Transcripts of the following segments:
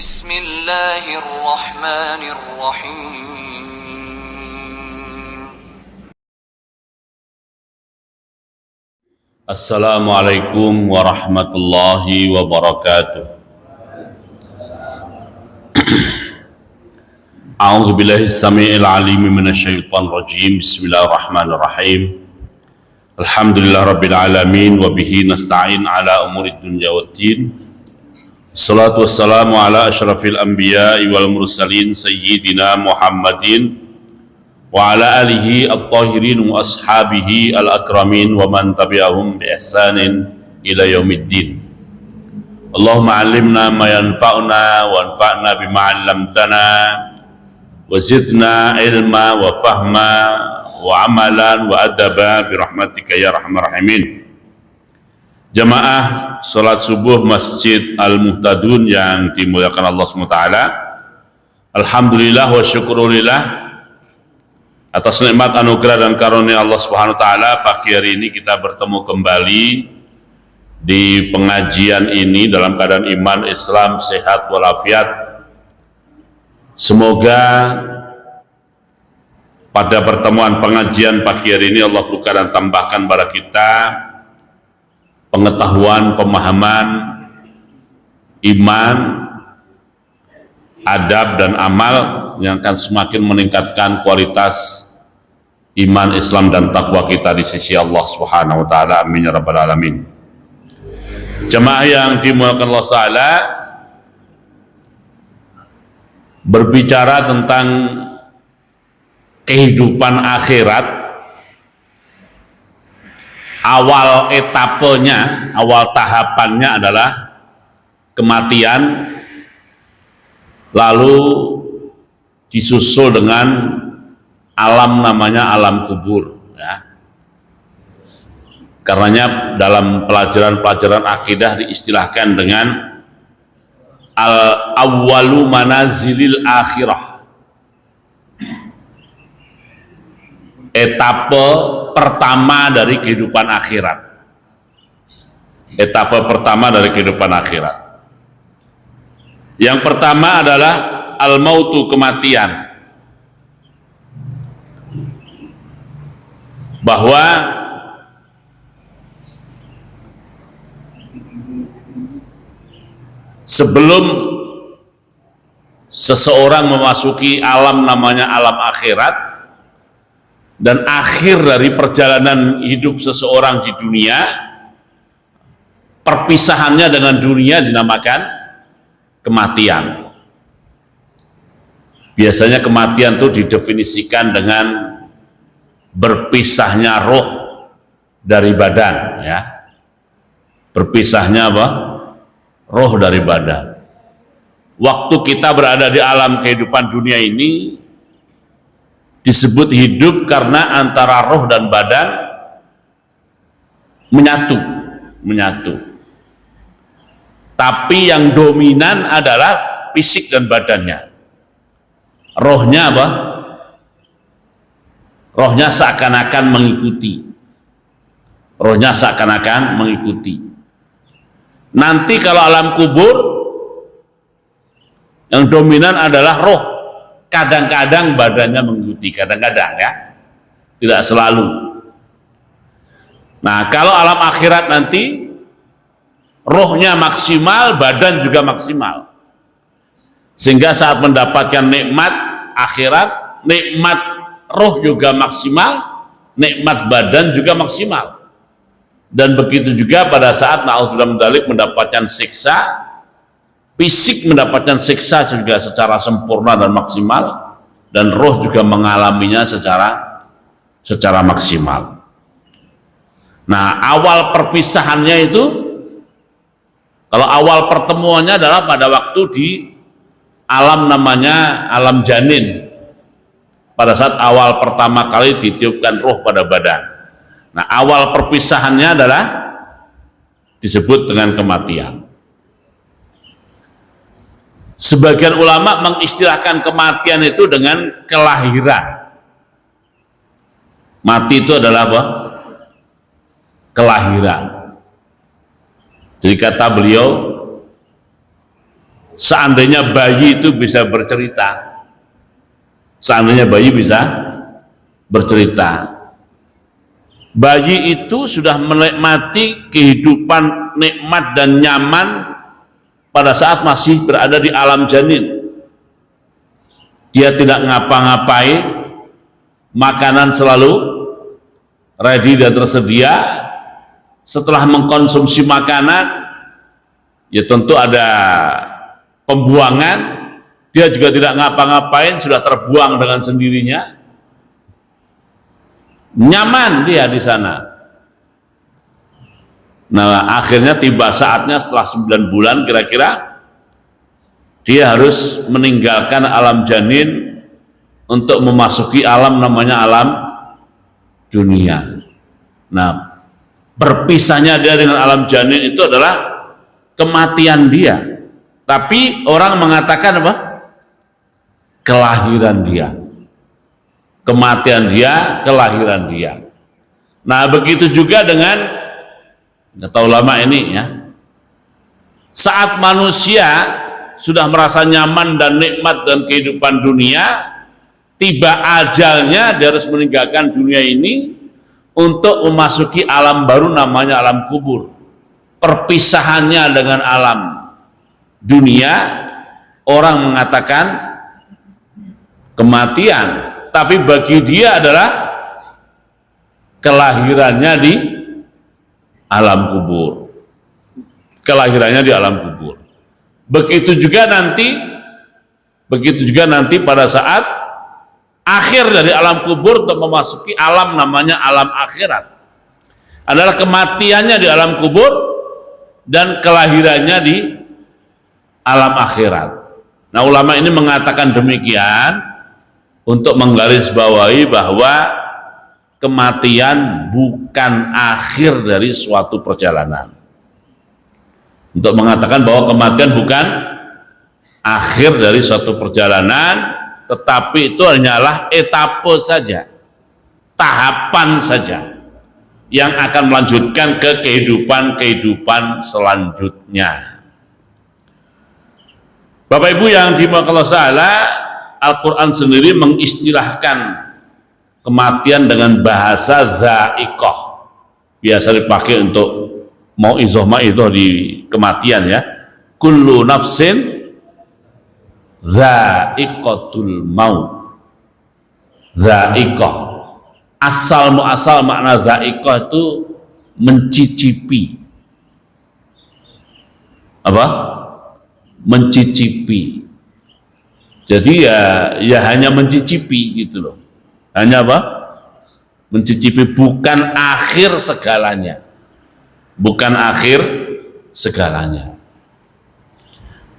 Bismillahirrahmanirrahim. Assalamualaikum warahmatullahi wabarakatuh. A'udzu billahi samii'il 'aliim minasyaitonir rajiim. Bismillahirrahmanirrahim. Alhamdulillahirabbil alamin wa bihi nasta'in ala umurid dunya waddin. Shalatu wassalamu ala asyrafil anbiya'i wal mursalin sayyidina Muhammadin wa ala alihi at-tahirin wa ashabihi al-akramin wa man tabi'ahum bi ihsanin ila yaumiddin. Allahumma 'allimna ma yanfa'una wa anfa'na bima 'allamtana wa zidna ilma wa fahma wa amalan wa adaba bi rahmatika ya arhamar rahimin. Jamaah salat subuh Masjid Al-Muhtadun yang dimuliakan Allah SWT, alhamdulillah wa syukurillah atas nikmat anugerah dan karunia Allah Subhanahu wa taala. Pagi hari ini kita bertemu kembali di pengajian ini dalam keadaan iman, Islam, sehat walafiat. Semoga pada pertemuan pengajian pagi hari ini Allah buka dan tambahkan pada kita pengetahuan, pemahaman, iman, adab dan amal yang akan semakin meningkatkan kualitas iman, Islam dan takwa kita di sisi Allah Subhanahu wa taala. Amin ya rabbal alamin. Jemaah yang dimuliakan Allah taala, berbicara tentang kehidupan akhirat, awal etapenya, awal tahapannya adalah kematian, lalu disusul dengan alam namanya alam kubur, ya. Karenanya dalam pelajaran-pelajaran akidah diistilahkan dengan al-awwalu manazilil akhirah, etape pertama dari kehidupan akhirat. Etape pertama dari kehidupan akhirat. Yang pertama adalah al-mautu, kematian. Bahwa sebelum seseorang memasuki alam namanya alam akhirat, dan akhir dari perjalanan hidup seseorang di dunia, perpisahannya dengan dunia dinamakan kematian. Biasanya kematian itu didefinisikan dengan berpisahnya roh dari badan, ya. Berpisahnya apa? Roh dari badan. Waktu kita berada di alam kehidupan dunia ini disebut hidup karena antara roh dan badan menyatu. Tapi yang dominan adalah fisik dan badannya. Rohnya apa? Rohnya seakan-akan mengikuti. Rohnya seakan-akan mengikuti. Nanti kalau alam kubur, yang dominan adalah roh. Kadang-kadang badannya mengikuti, kadang-kadang, ya, tidak selalu. Nah, kalau alam akhirat nanti rohnya maksimal, badan juga maksimal, sehingga saat mendapatkan nikmat akhirat, nikmat roh juga maksimal, nikmat badan juga maksimal. Dan begitu juga pada saat na'udzubillah min dzalik mendapatkan siksa fisik, mendapatkan siksa juga secara sempurna dan maksimal, dan roh juga mengalaminya secara maksimal. Nah, awal perpisahannya itu, kalau awal pertemuannya adalah pada waktu di alam namanya alam janin, pada saat awal pertama kali ditiupkan roh pada badan. Nah, awal perpisahannya adalah disebut dengan kematian. Sebagian ulama mengistilahkan kematian itu dengan kelahiran. Mati itu adalah apa? Kelahiran. Jadi kata beliau, Seandainya bayi itu bisa bercerita, seandainya bayi bisa bercerita, bayi itu sudah menikmati kehidupan nikmat dan nyaman pada saat masih berada di alam janin. Dia tidak ngapa-ngapain, makanan selalu ready dan tersedia. Setelah mengkonsumsi makanan, ya tentu ada pembuangan. Dia juga tidak ngapa-ngapain, sudah terbuang dengan sendirinya. Nyaman dia di sana. Nah, akhirnya tiba saatnya setelah 9 bulan kira-kira dia harus meninggalkan alam janin untuk memasuki alam namanya alam dunia. Nah, berpisahnya dia dengan alam janin itu adalah kematian dia. Tapi orang mengatakan apa? Kelahiran dia. Kematian dia, kelahiran dia. Nah, begitu juga dengan kata ulama ini ya. Saat manusia sudah merasa nyaman dan nikmat dan kehidupan dunia, tiba ajalnya dia harus meninggalkan dunia ini untuk memasuki alam baru namanya alam kubur. Perpisahannya dengan alam dunia, orang mengatakan kematian, tapi bagi dia adalah kelahirannya di alam kubur. Kelahirannya di alam kubur. Begitu juga nanti pada saat akhir dari alam kubur untuk memasuki alam namanya alam akhirat. Adalah kematiannya di alam kubur dan kelahirannya di alam akhirat. Nah, ulama ini mengatakan demikian untuk menggarisbawahi bahwa kematian bukan akhir dari suatu perjalanan. Untuk mengatakan bahwa kematian bukan akhir dari suatu perjalanan, tetapi itu hanyalah etape saja, tahapan saja yang akan melanjutkan ke kehidupan selanjutnya. Bapak Ibu yang dimuliakan Allah, Al-Quran sendiri mengistilahkan kematian dengan bahasa dha'iqah. Biasa dipakai untuk mau'izah di kematian ya. Kullu nafsin dha'iqatul maut. Dha'iqah. Asal makna dha'iqah itu mencicipi. Apa? Mencicipi. Jadi ya hanya mencicipi gitu loh. Hanya apa? Mencicipi, bukan akhir segalanya. Bukan akhir segalanya.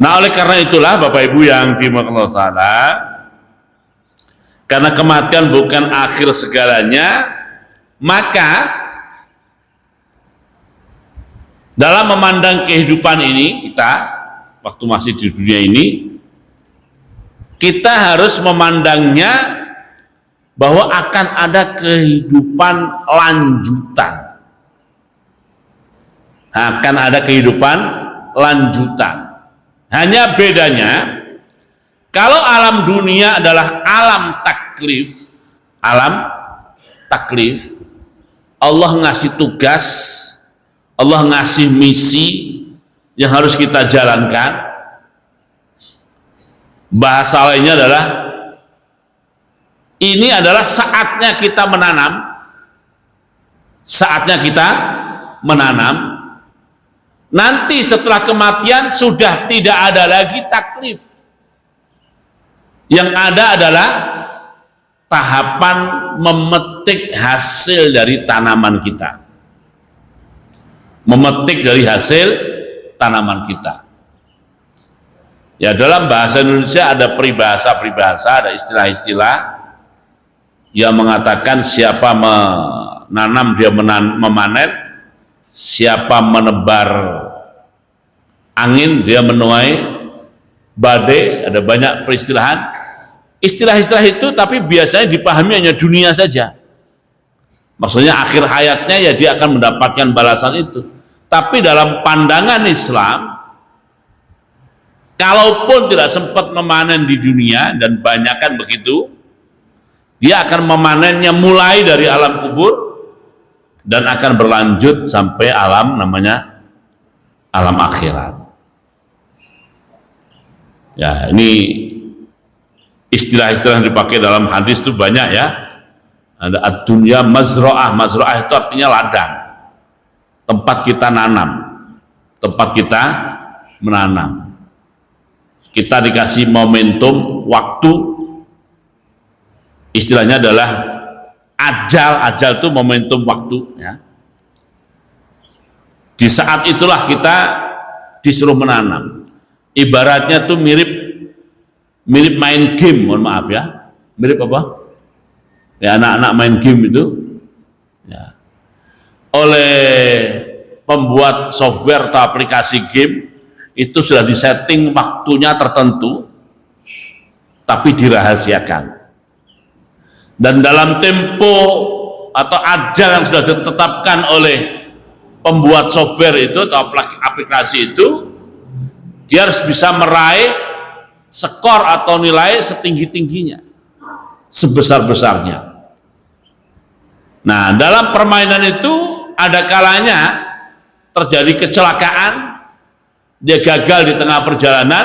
Nah, oleh karena itulah Bapak Ibu yang dimuliakan Allah, karena kematian bukan akhir segalanya, maka dalam memandang kehidupan ini, kita waktu masih di dunia ini, kita harus memandangnya bahwa akan ada kehidupan lanjutan. Akan ada kehidupan lanjutan. Hanya bedanya, kalau alam dunia adalah alam taklif, Allah ngasih tugas, Allah ngasih misi yang harus kita jalankan. Bahasa lainnya adalah ini adalah saatnya kita menanam, saatnya kita menanam. Nanti setelah kematian sudah tidak ada lagi taklif. Yang ada adalah tahapan memetik hasil dari tanaman kita. Memetik dari hasil tanaman kita. Ya, dalam bahasa Indonesia ada peribahasa, ada istilah-istilah yang mengatakan siapa menanam dia memanen, siapa menebar angin dia menuai badai. Ada banyak peristilahan, istilah-istilah itu, tapi biasanya dipahami hanya dunia saja. Maksudnya akhir hayatnya ya dia akan mendapatkan balasan itu. Tapi dalam pandangan Islam, kalaupun tidak sempat memanen di dunia, dan banyak kan begitu, dia akan memanennya mulai dari alam kubur dan akan berlanjut sampai alam namanya alam akhirat. Ya, ini istilah-istilah yang dipakai dalam hadis itu banyak ya. Ada ad-dunya mazra'ah. Mazra'ah itu artinya ladang, tempat kita nanam, tempat kita menanam. Kita dikasih momentum waktu, istilahnya adalah ajal. Ajal itu momentum waktu ya. Di saat itulah kita disuruh menanam. Ibaratnya tuh mirip main game, mohon maaf ya. Mirip apa? Ya, anak-anak main game itu ya. Oleh pembuat software atau aplikasi game itu sudah disetting waktunya tertentu, tapi dirahasiakan. Dan dalam tempo atau ajal yang sudah ditetapkan oleh pembuat software itu atau aplikasi itu, dia harus bisa meraih skor atau nilai setinggi-tingginya, sebesar-besarnya. Nah, dalam permainan itu ada kalanya terjadi kecelakaan, dia gagal di tengah perjalanan,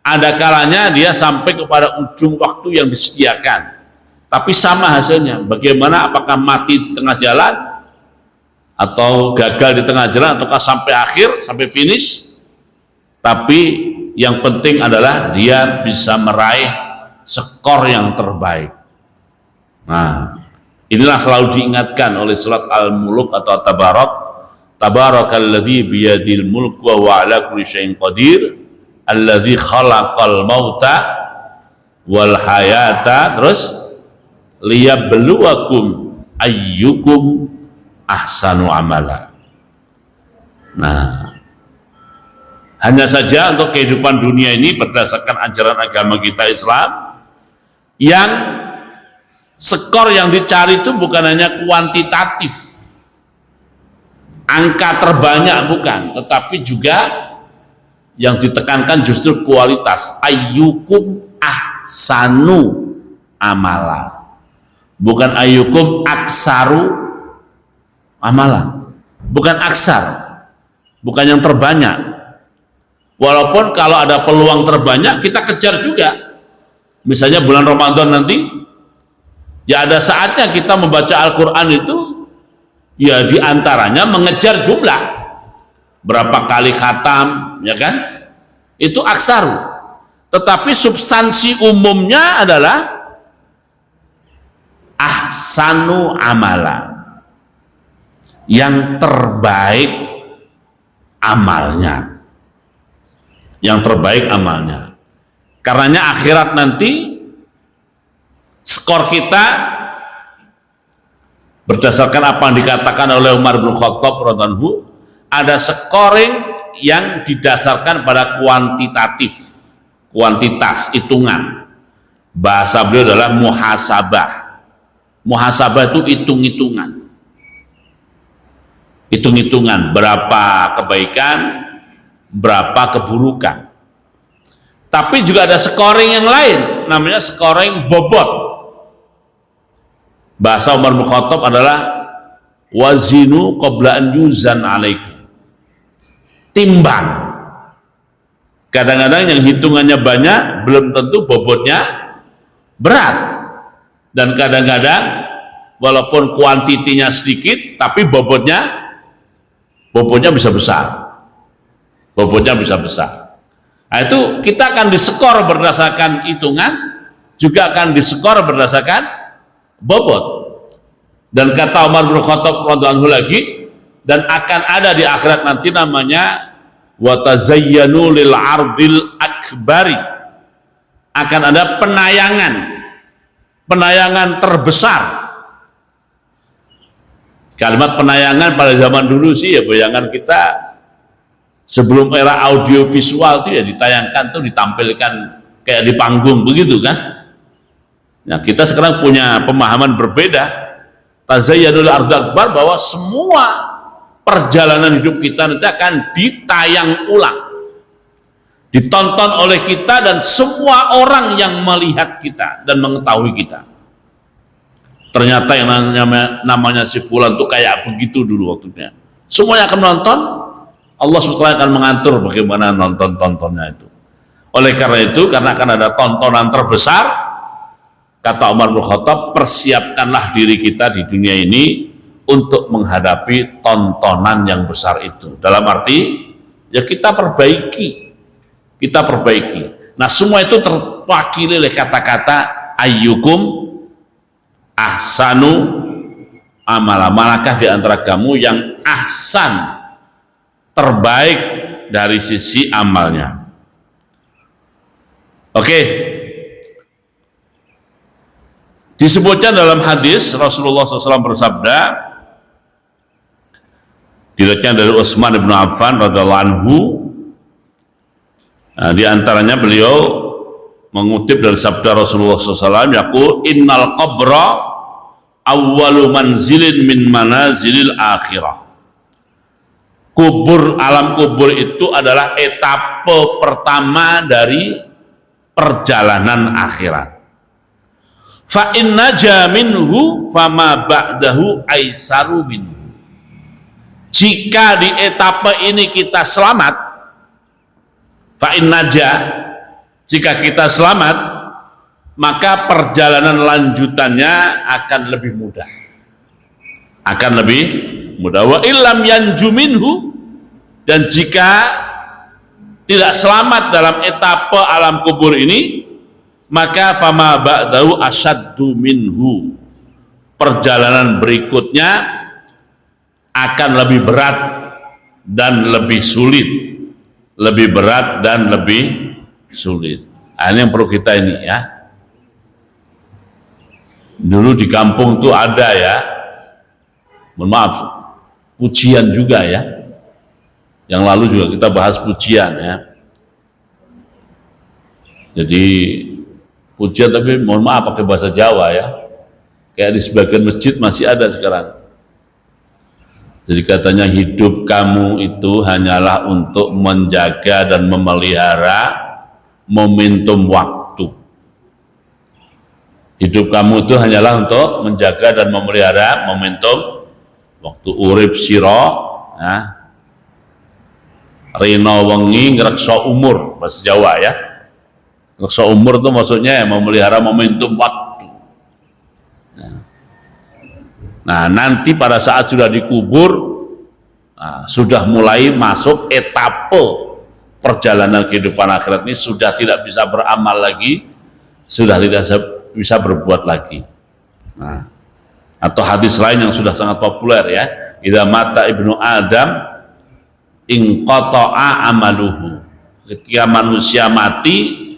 ada kalanya dia sampai kepada ujung waktu yang disediakan, tapi sama hasilnya. Bagaimana, apakah mati di tengah jalan atau gagal di tengah jalan, ataukah sampai akhir, sampai finish? Tapi yang penting adalah dia bisa meraih skor yang terbaik. Nah, inilah selalu diingatkan oleh surat Al-Mulk atau Tabarak. Tabarakalladzi biyadil mulk wa huwa ala kulli syai'in qadir, alladzi khalaqal mauta wal hayata, terus liyabluwakum ayyukum ahsanu amala. Nah, hanya saja untuk kehidupan dunia ini berdasarkan ajaran agama kita Islam, yang skor yang dicari itu bukan hanya kuantitatif, angka terbanyak bukan, tetapi juga yang ditekankan justru kualitas. Ayyukum ahsanu amala, bukan ayyukum aksaru amalan, bukan aksar, bukan yang terbanyak. Walaupun kalau ada peluang terbanyak kita kejar juga. Misalnya bulan Ramadan nanti, ya ada saatnya kita membaca Al-Quran itu ya diantaranya mengejar jumlah, berapa kali khatam, ya kan, itu aksaru. Tetapi substansi umumnya adalah ahsanu amala, yang terbaik amalnya, yang terbaik amalnya. Karenanya akhirat nanti skor kita berdasarkan apa yang dikatakan oleh Umar bin Khattab radhiyallahu, ada scoring yang didasarkan pada kuantitatif, kuantitas, hitungan. Bahasa beliau adalah muhasabah. Muhasabah itu hitung-hitungan, hitung-hitungan berapa kebaikan, berapa keburukan. Tapi juga ada scoring yang lain, namanya scoring bobot. Bahasa Umar bin Khattab adalah wazinu qabla an yuzan alaikum. Timbang. Kadang-kadang yang hitungannya banyak belum tentu bobotnya berat, dan kadang-kadang walaupun kuantitinya sedikit tapi bobotnya bisa besar. Bobotnya bisa besar. Nah, itu kita akan diskor berdasarkan hitungan, juga akan diskor berdasarkan bobot. Dan kata Umar bin Khattab radhiyallahu lagi, dan akan ada di akhirat nanti namanya wa tazayyanu lil ardil akbari, akan ada penayangan terbesar. Kalimat penayangan pada zaman dulu sih ya, bayangan kita sebelum era audio visual itu ya ditayangkan tuh, ditampilkan kayak di panggung begitu kan. Nah, kita sekarang punya pemahaman berbeda, tazayyadul ardh akbar, bahwa semua perjalanan hidup kita nanti akan ditayang ulang, ditonton oleh kita dan semua orang yang melihat kita dan mengetahui kita. Ternyata yang namanya si fulan tuh kayak begitu dulu waktunya. Semuanya akan menonton, Allah SWT akan mengatur bagaimana nonton-tontonnya itu. Oleh karena itu, karena akan ada tontonan terbesar, kata Umar bin Khattab, persiapkanlah diri kita di dunia ini untuk menghadapi tontonan yang besar itu. Dalam arti, ya kita perbaiki. Nah, semua itu terwakili oleh kata-kata ayyukum ahsanu amala. Manakah di antara kamu yang ahsan, terbaik dari sisi amalnya. Oke. Disebutkan dalam hadis Rasulullah SAW bersabda, diriwayatkan dari Utsman bin Affan radhiyallahu anhu, nah, di antaranya beliau mengutip dari sabda Rasulullah SAW, yaqul innal qabra awwalu manzilin min manazilil akhirah. Kubur, alam kubur itu adalah etape pertama dari perjalanan akhirat. Fa in naja minhu fama ba'dahu aisaru minhu. Jika di etape ini kita selamat, fa in naja, jika kita selamat, maka perjalanan lanjutannya akan lebih mudah. Wa illam yanju minhu, dan jika tidak selamat dalam etape alam kubur ini, maka fama ba'dahu asaddu minhu. Perjalanan berikutnya akan lebih berat dan lebih sulit. Lebih berat dan lebih sulit. Ini yang perlu kita ini ya. Dulu di kampung tuh ada ya, mohon maaf, pujian juga ya. Yang lalu juga kita bahas pujian ya. Jadi pujian tapi mohon maaf pakai bahasa Jawa ya. Kayak di sebagian masjid masih ada sekarang. Jadi katanya hidup kamu itu hanyalah untuk menjaga dan memelihara momentum waktu. Hidup kamu itu hanyalah untuk menjaga dan memelihara momentum waktu. Urip siro ya. Rino wengi ngrekso umur, bahasa Jawa ya. Ngrekso umur itu maksudnya ya, memelihara momentum waktu. Nah, nanti pada saat sudah dikubur, nah, sudah mulai masuk etape perjalanan kehidupan akhirat ini, sudah tidak bisa beramal lagi, sudah tidak bisa berbuat lagi. Nah, atau hadis lain yang sudah sangat populer ya, idza mata ibnu Adam inqata'a amaluhu. Ketika manusia mati,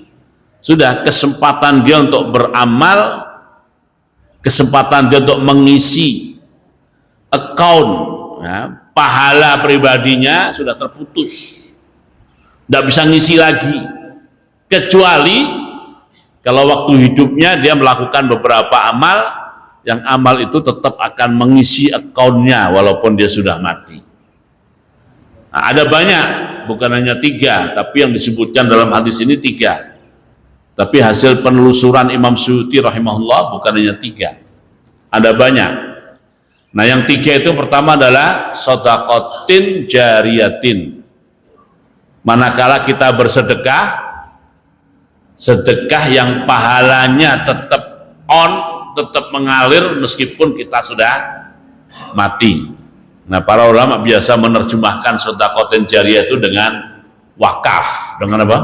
sudah kesempatan dia untuk beramal, kesempatan dia untuk mengisi account ya, pahala pribadinya sudah terputus, tidak bisa ngisi lagi, kecuali kalau waktu hidupnya dia melakukan beberapa amal, yang amal itu tetap akan mengisi accountnya walaupun dia sudah mati. Nah, ada banyak, bukan hanya 3, tapi yang disebutkan dalam hadis ini 3. Tapi hasil penelusuran Imam Suyuti rahimahullah bukan hanya 3, ada banyak. Nah, yang 3 itu pertama adalah shadaqatin jariyatin. Manakala kita bersedekah, sedekah yang pahalanya tetap on, tetap mengalir meskipun kita sudah mati. Nah, para ulama biasa menerjemahkan shadaqatin jariyah itu dengan wakaf. Dengan apa?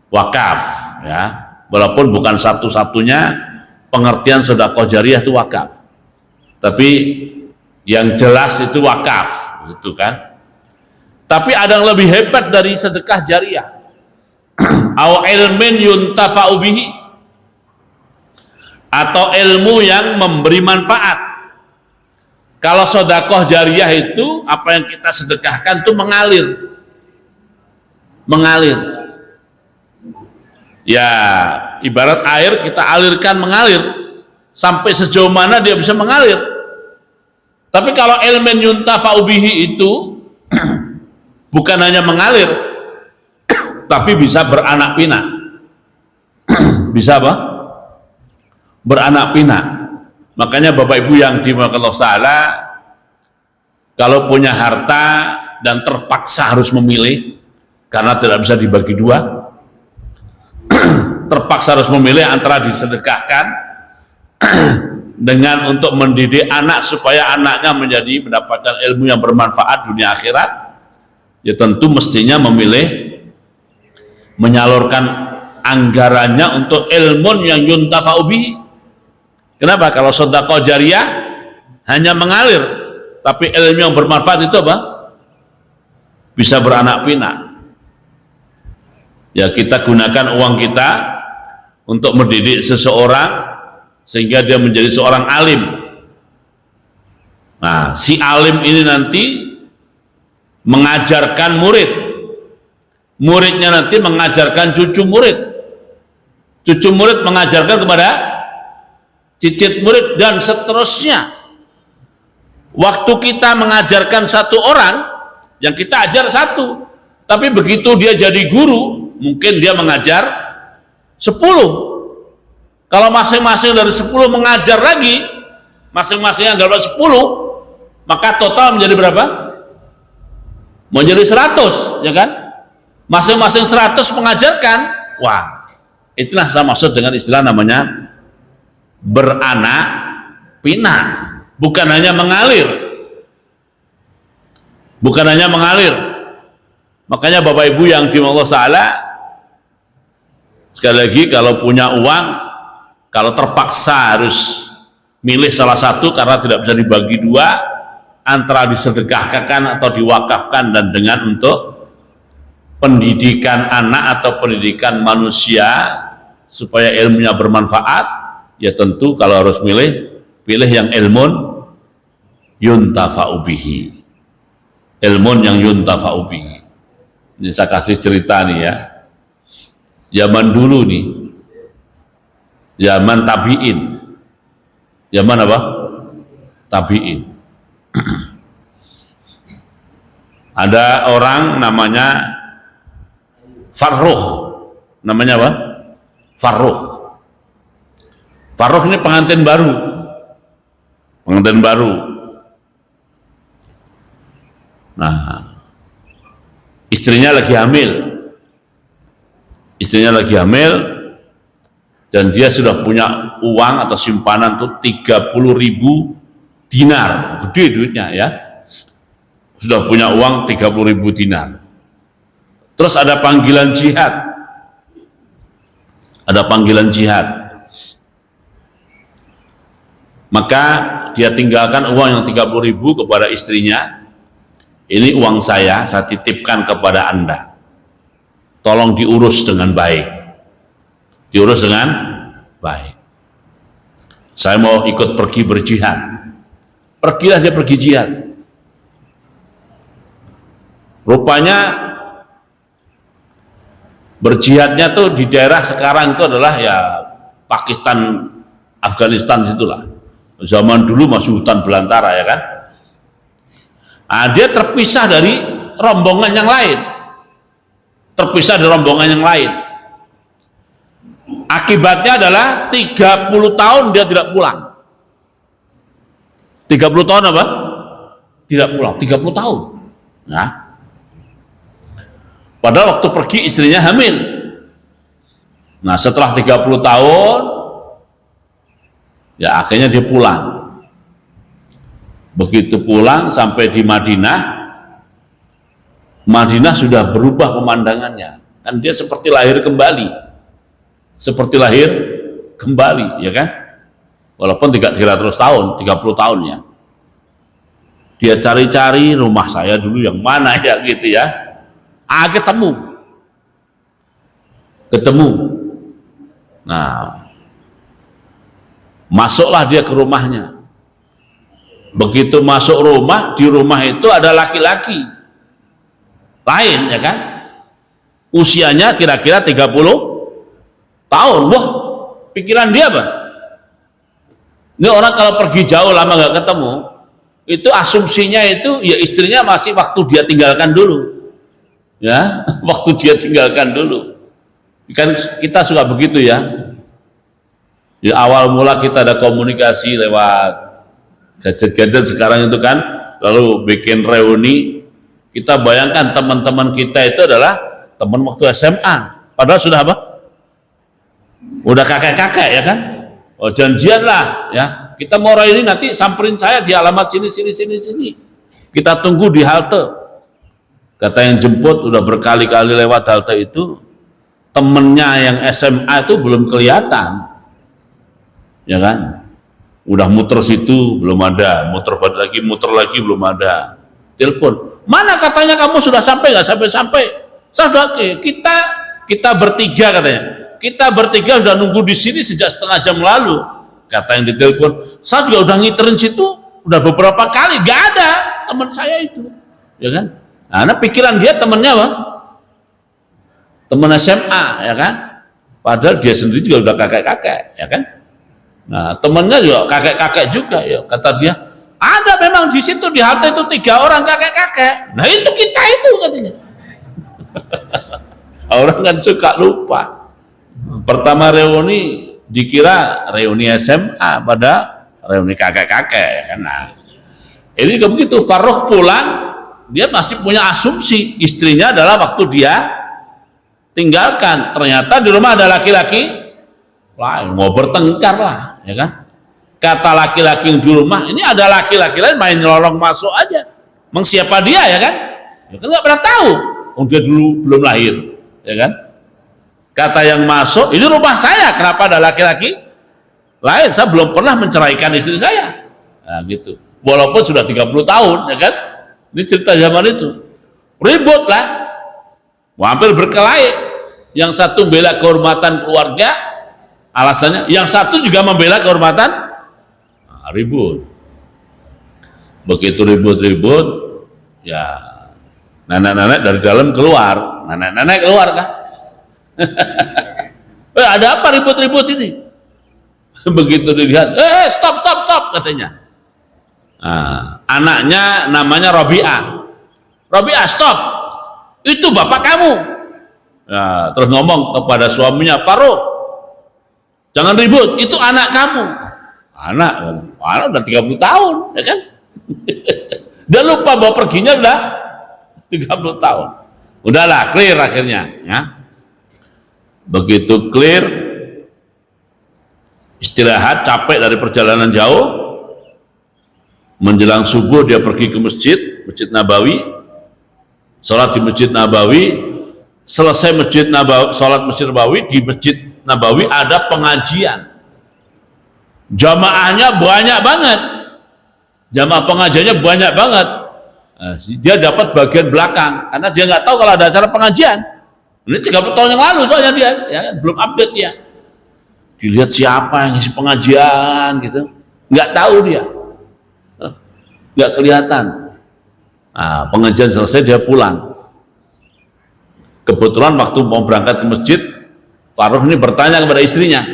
Wakaf ya. Walaupun bukan satu-satunya pengertian sedekah jariyah itu wakaf, tapi yang jelas itu wakaf, gitu kan. Tapi ada yang lebih hebat dari sedekah jariyah. Au ilmin yuntafa'u bihi, atau ilmu yang memberi manfaat. Kalau sedekah jariyah itu apa yang kita sedekahkan itu mengalir. Ya, ibarat air kita alirkan mengalir, sampai sejauh mana dia bisa mengalir. Tapi kalau ilmin yuntafa'u bihi itu bukan hanya mengalir, tapi bisa beranak pinak. Bisa apa? Beranak pinak. Makanya Bapak Ibu yang dimuliakan Allah Ta'ala, kalau punya harta dan terpaksa harus memilih karena tidak bisa dibagi dua, terpaksa harus memilih antara disedekahkan dengan untuk mendidik anak supaya anaknya mendapatkan ilmu yang bermanfaat dunia akhirat, ya tentu mestinya memilih menyalurkan anggarannya untuk ilmu yang yuntafa'u bihi. Kenapa? Kalau sedekah jariyah hanya mengalir, tapi ilmu yang bermanfaat itu apa? Bisa beranak pinak. Ya, kita gunakan uang kita untuk mendidik seseorang sehingga dia menjadi seorang alim. Nah, si alim ini nanti mengajarkan murid, muridnya nanti mengajarkan cucu murid, cucu murid mengajarkan kepada cicit murid, dan seterusnya. Waktu kita mengajarkan satu orang, yang kita ajar satu, tapi begitu dia jadi guru, mungkin dia mengajar 10. Kalau masing-masing dari 10 mengajar lagi, masing-masing yang dapat 10, maka total menjadi berapa? Menjadi 100, ya kan? Masing-masing 100 mengajarkan. Wah, itulah saya maksud dengan istilah namanya beranak pinak. Bukan hanya mengalir, bukan hanya mengalir. Makanya Bapak Ibu yang dimuliakan Allah Ta'ala, sekali lagi, kalau punya uang, kalau terpaksa harus milih salah satu karena tidak bisa dibagi dua, antara disedekahkan atau diwakafkan dan dengan untuk pendidikan anak atau pendidikan manusia supaya ilmunya bermanfaat, ya tentu kalau harus pilih yang ilmun yuntafa'u bihi, ilmun yang yuntafa'u bihi. Ini saya kasih cerita nih ya, zaman dulu nih, zaman tabi'in. Zaman apa? Tabi'in. Ada orang namanya Farrukh. Namanya apa? Farrukh. Farrukh ini pengantin baru. Pengantin baru. Nah, istrinya lagi hamil. Istrinya lagi hamil, dan dia sudah punya uang atau simpanan tuh 30.000 dinar, gede duitnya ya, sudah punya uang 30.000 dinar. Terus ada panggilan jihad, ada panggilan jihad, maka dia tinggalkan uang yang 30.000 kepada istrinya. Ini uang saya titipkan kepada Anda, tolong diurus dengan baik, diurus dengan baik. Saya mau ikut pergi berjihad. Pergilah dia pergi jihad. Rupanya berjihadnya tuh di daerah sekarang itu adalah ya Pakistan, Afghanistan situlah. Zaman dulu masih hutan belantara ya kan. Nah, dia terpisah dari rombongan yang lain. Terpisah dari rombongan yang lain. Akibatnya adalah 30 tahun dia tidak pulang. 30 tahun apa? Tidak pulang, 30 tahun. Nah, padahal waktu pergi istrinya hamil. Nah, setelah 30 tahun, ya akhirnya dia pulang. Begitu pulang sampai di Madinah, Madinah sudah berubah pemandangannya. Kan dia seperti lahir kembali. Seperti lahir kembali, ya kan? Walaupun tidak 300 tahun, 30 tahun ya. Dia cari-cari rumah saya dulu yang mana ya gitu ya. Ketemu. Ketemu. Nah, masuklah dia ke rumahnya. Begitu masuk rumah, di rumah itu ada laki-laki lain ya kan, usianya kira-kira 30 tahun. Wah, pikiran dia apa? Ini orang kalau pergi jauh lama nggak ketemu, itu asumsinya itu ya istrinya masih waktu dia tinggalkan dulu. ya, waktu dia tinggalkan dulu. Kan kita suka begitu ya. Di awal mula kita ada komunikasi lewat gadget-gadget sekarang itu kan, lalu bikin reuni. Kita bayangkan teman-teman kita itu adalah teman waktu SMA, padahal sudah apa? Udah kakek-kakek ya kan? Oh, janjian lah ya. Kita mau reuni nanti samperin saya di alamat sini. Kita tunggu di halte. Kata yang jemput udah berkali-kali lewat halte itu, temennya yang SMA itu belum kelihatan, ya kan? Udah muter situ belum ada, muter lagi belum ada. Telepon, mana katanya kamu sudah sampai? Nggak sampai. Saya sudah, kita bertiga katanya. Kita bertiga sudah nunggu di sini sejak setengah jam lalu. Kata yang ditelepon, saya juga udah ngiterin situ, udah beberapa kali, nggak ada teman saya itu, ya kan? Nah, pikiran dia temennya apa? Teman SMA, ya kan? Padahal dia sendiri juga udah kakek-kakek, ya kan? Nah, temennya juga kakek-kakek juga, ya. Kata dia, ada memang di situ di halte itu 3 orang kakek-kakek. Nah, itu kita itu katanya. Orang kan suka lupa. Pertama reuni dikira reuni SMA, pada reuni kakek-kakek, ya kan? Nah, ini juga begitu. Farruh pulang, dia masih punya asumsi istrinya adalah waktu dia tinggalkan. Ternyata di rumah ada laki-laki lain, mau bertengkar lah, ya kan? Kata laki-laki yang di rumah, ini ada laki-laki lain main nyelolong masuk aja. Siapa dia, ya kan? Ya kan nggak pernah tahu, dia dulu belum lahir, ya kan? Kata yang masuk, ini rumah saya, kenapa ada laki-laki lain? Saya belum pernah menceraikan istri saya. Nah, gitu. Walaupun sudah 30 tahun, ya kan? Ini cerita zaman itu. Ribut lah, hampir berkelahi. Yang satu membela kehormatan keluarga, alasannya. Yang satu juga membela kehormatan, ribut. Begitu ribut-ribut, ya nenek-nenek dari dalam keluar. Nenek-nenek keluar kan? Ada apa ribut-ribut ini? Begitu dilihat, stop katanya. Nah, anaknya namanya Robi'ah, stop, itu bapak kamu. Nah, terus ngomong kepada suaminya, Farruh, jangan ribut, itu anak kamu. Anak udah 30 tahun, ya kan? Dia lupa bahwa perginya udah 30 tahun. Udahlah, clear akhirnya, ya. Begitu clear, istirahat, capek dari perjalanan jauh. Menjelang subuh dia pergi ke Masjid Nabawi, sholat di Masjid Nabawi. Selesai sholat Masjid Nabawi, di Masjid Nabawi ada pengajian. Jamaahnya banyak banget, jamaah pengajiannya banyak banget. Nah, dia dapat bagian belakang karena dia nggak tahu kalau ada acara pengajian. Ini 30 tahun yang lalu soalnya dia, ya kan? Belum update ya. Dilihat siapa yang ngisi pengajian gitu, nggak tahu dia. Nggak kelihatan. Nah, pengajian selesai dia pulang. Kebetulan waktu mau berangkat ke masjid, Farruh ini bertanya kepada istrinya,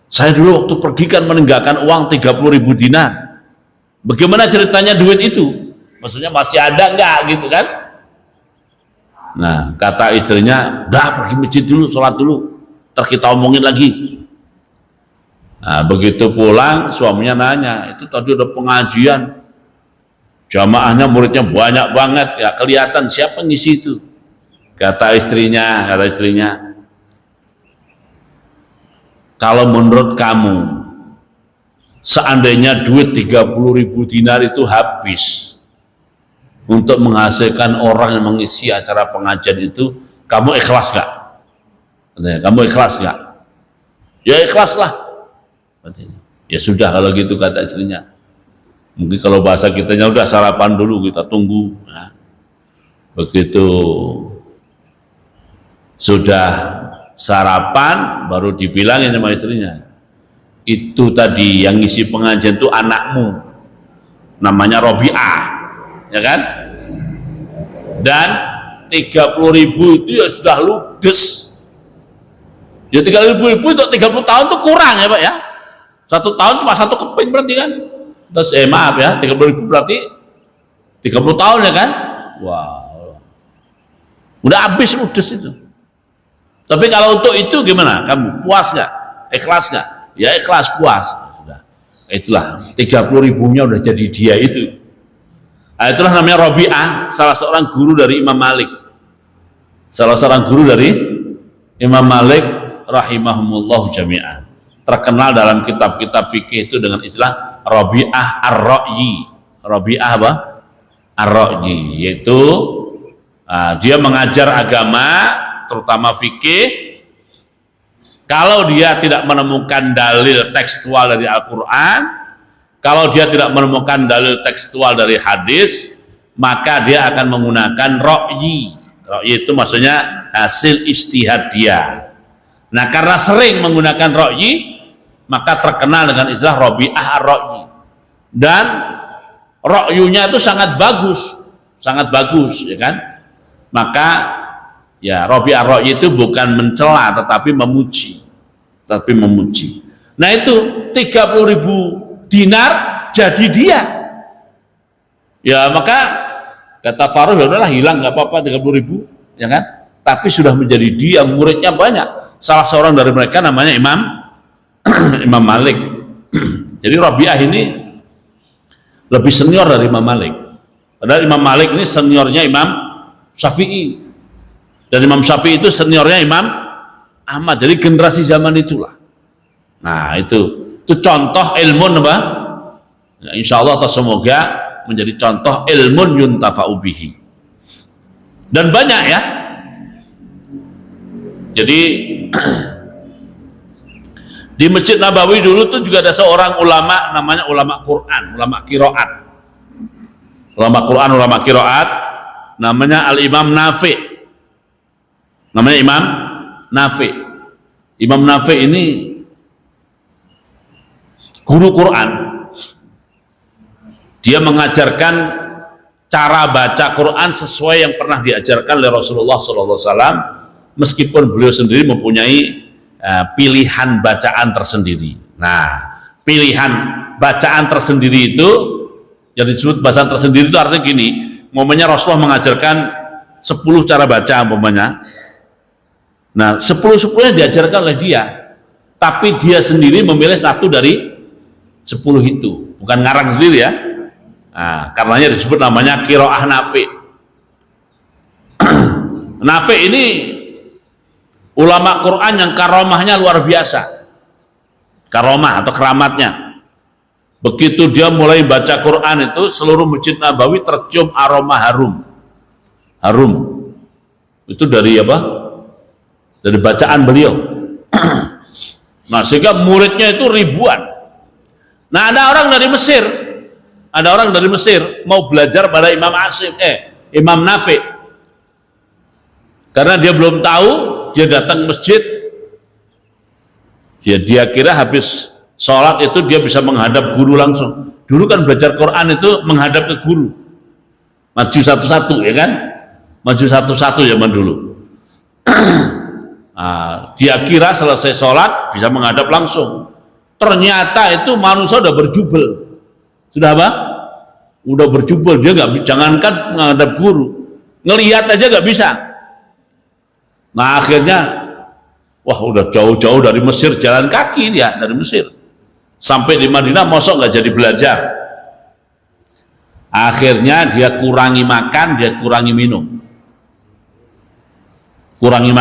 saya dulu waktu pergi kan meninggalkan uang 30.000 dinar. Bagaimana ceritanya duit itu? Maksudnya masih ada nggak gitu kan? Nah, kata istrinya, udah pergi masjid dulu, sholat dulu, ntar kita omongin lagi. Nah, begitu pulang, suaminya nanya, itu tadi ada pengajian, jamaahnya muridnya banyak banget, ya kelihatan siapa ngisi itu. Kata istrinya, kalau menurut kamu, seandainya duit 30.000 dinar itu habis untuk menghasilkan orang yang mengisi acara pengajian itu, kamu ikhlas gak? Kamu ikhlas gak? Ya ikhlas lah. Ya sudah kalau gitu, kata istrinya. Mungkin kalau bahasa kitanya udah sarapan dulu, kita tunggu. Nah, begitu sudah sarapan baru dibilangin sama istrinya, itu tadi yang ngisi pengajian itu anakmu, namanya Robi'ah, ya kan? Dan 30.000 itu ya sudah ludes. Ya 30.000 untuk 30 tahun itu kurang ya Pak ya. 1 tahun cuma 1 keping berarti kan. Terus maaf ya, 30.000 berarti 30 tahun ya kan. Wow. Udah habis ludes itu. Tapi kalau untuk itu gimana? Kamu puas nggak? Ikhlas nggak? Ya ikhlas, puas. Sudah. Itulah 30.000-nya udah jadi dia itu. Nah, itulah namanya Rabi'ah, salah seorang guru dari Imam Malik. Salah seorang guru dari Imam Malik rahimahumullah jami'ah. Terkenal dalam kitab-kitab fikih itu dengan istilah Rabi'ah Ar-Ra'yi. Rabi'ah apa? Ar-Ra'yi, yaitu dia mengajar agama, terutama fikih. Kalau dia tidak menemukan dalil tekstual dari Al-Quran, kalau dia tidak menemukan dalil tekstual dari hadis, maka dia akan menggunakan ra'yi. Ra'yi itu maksudnya hasil ijtihad dia. Nah, karena sering menggunakan ra'yi, maka terkenal dengan istilah Rabi'ah Ar-Ra'yi. Dan ra'yunya itu sangat bagus, ya kan? Maka ya Rabi'ah Ar-Ra'yi itu bukan mencela tetapi memuji. Nah, itu 30.000 dinar jadi dia. Ya, maka kata Faruh, ya udahlah hilang nggak apa-apa 30.000, ya kan? Tapi sudah menjadi dia, muridnya banyak. Salah seorang dari mereka namanya Imam Malik. Jadi Rabi'ah ini lebih senior dari Imam Malik. Padahal Imam Malik ini seniornya Imam Syafi'i. Dan Imam Syafi'i itu seniornya Imam Ahmad. Jadi generasi zaman itulah. Nah, itu contoh ilmu apa? Ya, insya Allah atau semoga menjadi contoh ilmun yuntafa'u bihi. Dan banyak ya. Jadi di Masjid Nabawi dulu tuh juga ada seorang ulama namanya ulama Quran, ulama qiraat. Ulama Quran, ulama qiraat namanya Al-Imam Nafi'. Namanya Imam Nafi'. Imam Nafi' ini guru Quran. Dia mengajarkan cara baca Quran sesuai yang pernah diajarkan oleh Rasulullah SAW, meskipun beliau sendiri mempunyai pilihan bacaan tersendiri. Nah, pilihan bacaan tersendiri itu yang disebut bacaan tersendiri itu artinya gini, momennya Rasulullah mengajarkan 10 cara baca umpamanya. Nah, 10-10-nya diajarkan oleh dia, tapi dia sendiri memilih satu dari 10 itu, bukan ngarang sendiri ya. Nah, karenanya disebut namanya qiraah Nafi'. Nafi' ini ulama Quran yang karomahnya luar biasa. Karomah atau keramatnya. Begitu dia mulai baca Quran itu, seluruh Masjid Nabawi tercium aroma harum. Harum. Itu dari apa? Dari bacaan beliau. Nah, sehingga muridnya itu ribuan. Nah, ada orang dari Mesir mau belajar pada Imam Nafi'. Karena dia belum tahu, dia datang masjid, ya dia kira habis sholat itu dia bisa menghadap guru langsung. Dulu kan belajar Quran itu menghadap ke guru, maju satu-satu, ya kan? Maju satu-satu zaman dulu. Nah, dia kira selesai sholat bisa menghadap langsung. Ternyata itu manusia udah berjubel. Sudah apa? Udah berjubel, dia nggak, jangankan menghadap guru, ngelihat aja nggak bisa. Nah, akhirnya wah, udah jauh-jauh dari Mesir, jalan kaki dia dari Mesir sampai di Madinah, mosok nggak jadi belajar. Akhirnya dia kurangi makan, dia kurangi minum. Kurangi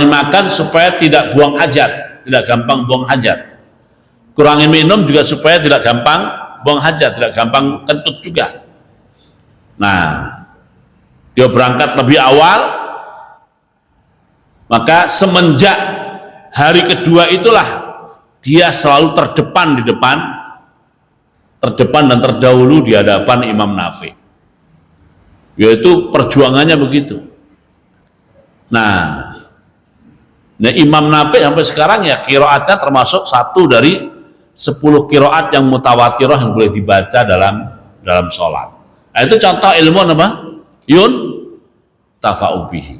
makan supaya tidak buang hajat, tidak gampang buang hajat. Kurangi minum juga supaya tidak gampang buang hajat, tidak gampang kentut juga. Nah, dia berangkat lebih awal, maka semenjak hari kedua itulah dia selalu terdepan dan terdahulu di hadapan Imam Nafi'. Yaitu perjuangannya begitu. Nah, Imam Nafi' sampai sekarang ya qiraatnya termasuk satu dari 10 qiraat yang mutawatirah yang boleh dibaca dalam sholat. Nah, itu contoh ilmu apa? Yuntafa'u bihi.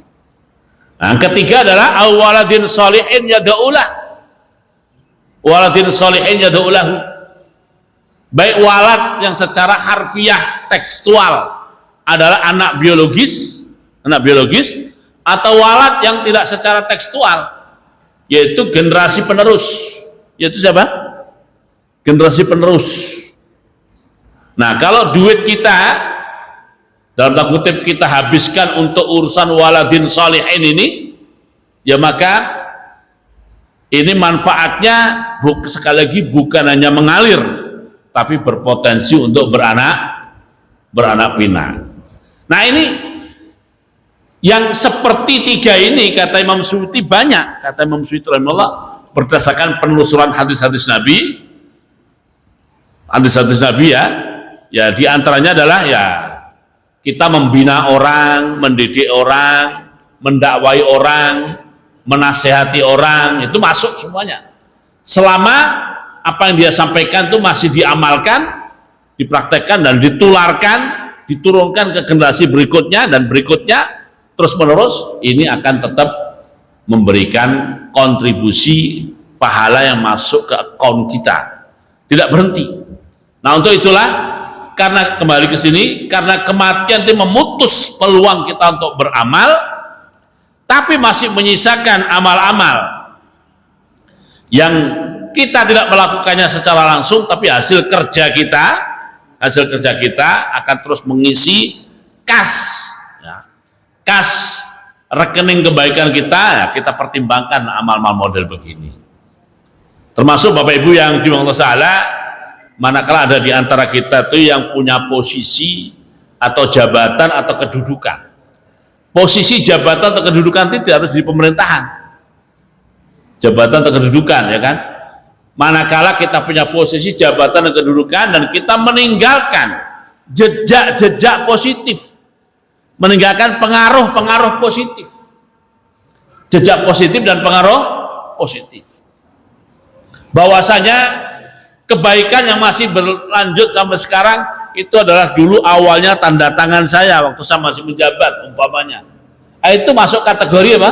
Nah, yang ketiga adalah awaladin sholihin yada'ulah. Waladin sholihin yada'ulahu. Baik walad yang secara harfiah tekstual adalah anak biologis, anak biologis, atau walad yang tidak secara tekstual, yaitu generasi penerus. Yaitu siapa? Generasi penerus. Nah, kalau duit kita dalam tanda kutip kita habiskan untuk urusan waladin salihin ini, ya maka ini manfaatnya sekali lagi bukan hanya mengalir, tapi berpotensi untuk beranak pinak. Nah, ini yang seperti tiga ini kata Imam Suyuti banyak, kata Imam Suyuti rahimahullah, berdasarkan penelusuran hadis-hadis Nabi ya diantaranya adalah ya kita membina orang, mendidik orang, mendakwai orang, menasehati orang, itu masuk semuanya. Selama apa yang dia sampaikan itu masih diamalkan, dipraktekkan dan ditularkan, diturunkan ke generasi berikutnya dan berikutnya terus menerus, ini akan tetap memberikan kontribusi pahala yang masuk ke akun kita, tidak berhenti. Nah, untuk itulah, karena kembali ke sini, karena kematian itu memutus peluang kita untuk beramal, tapi masih menyisakan amal-amal yang kita tidak melakukannya secara langsung, tapi hasil kerja kita akan terus mengisi kas rekening kebaikan kita. Ya, kita pertimbangkan amal-amal model begini. Termasuk Bapak Ibu yang dimuliakan Allah Ta'ala, manakala ada di antara kita itu yang punya posisi atau jabatan atau kedudukan. Posisi jabatan atau kedudukan itu tidak harus di pemerintahan. Jabatan atau kedudukan, ya kan? Manakala kita punya posisi jabatan dan kedudukan dan kita meninggalkan jejak-jejak positif, meninggalkan pengaruh-pengaruh positif, jejak positif dan pengaruh positif, bahwasanya kebaikan yang masih berlanjut sampai sekarang itu adalah dulu awalnya tanda tangan saya waktu saya masih menjabat umpamanya. Itu masuk kategori apa?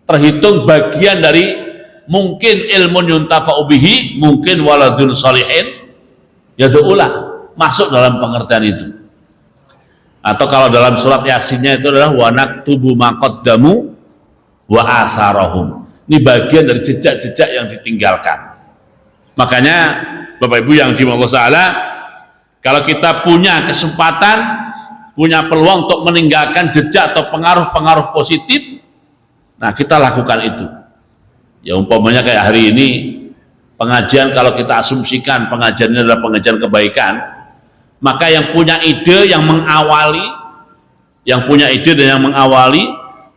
Terhitung bagian dari mungkin ilmu yuntafa'u bihi, mungkin waladun salihin yad'ulah, masuk dalam pengertian itu. Atau kalau dalam surat Yasinnya itu adalah wa naktubu ma qaddamu wa asarahum. Ini bagian dari jejak-jejak yang ditinggalkan. Makanya Bapak Ibu yang dimuliakan Allah Ta'ala, kalau kita punya kesempatan, punya peluang untuk meninggalkan jejak atau pengaruh-pengaruh positif, nah kita lakukan itu. Ya umpamanya kayak hari ini pengajian, kalau kita asumsikan pengajian ini adalah pengajian kebaikan, maka yang punya ide, yang punya ide dan yang mengawali,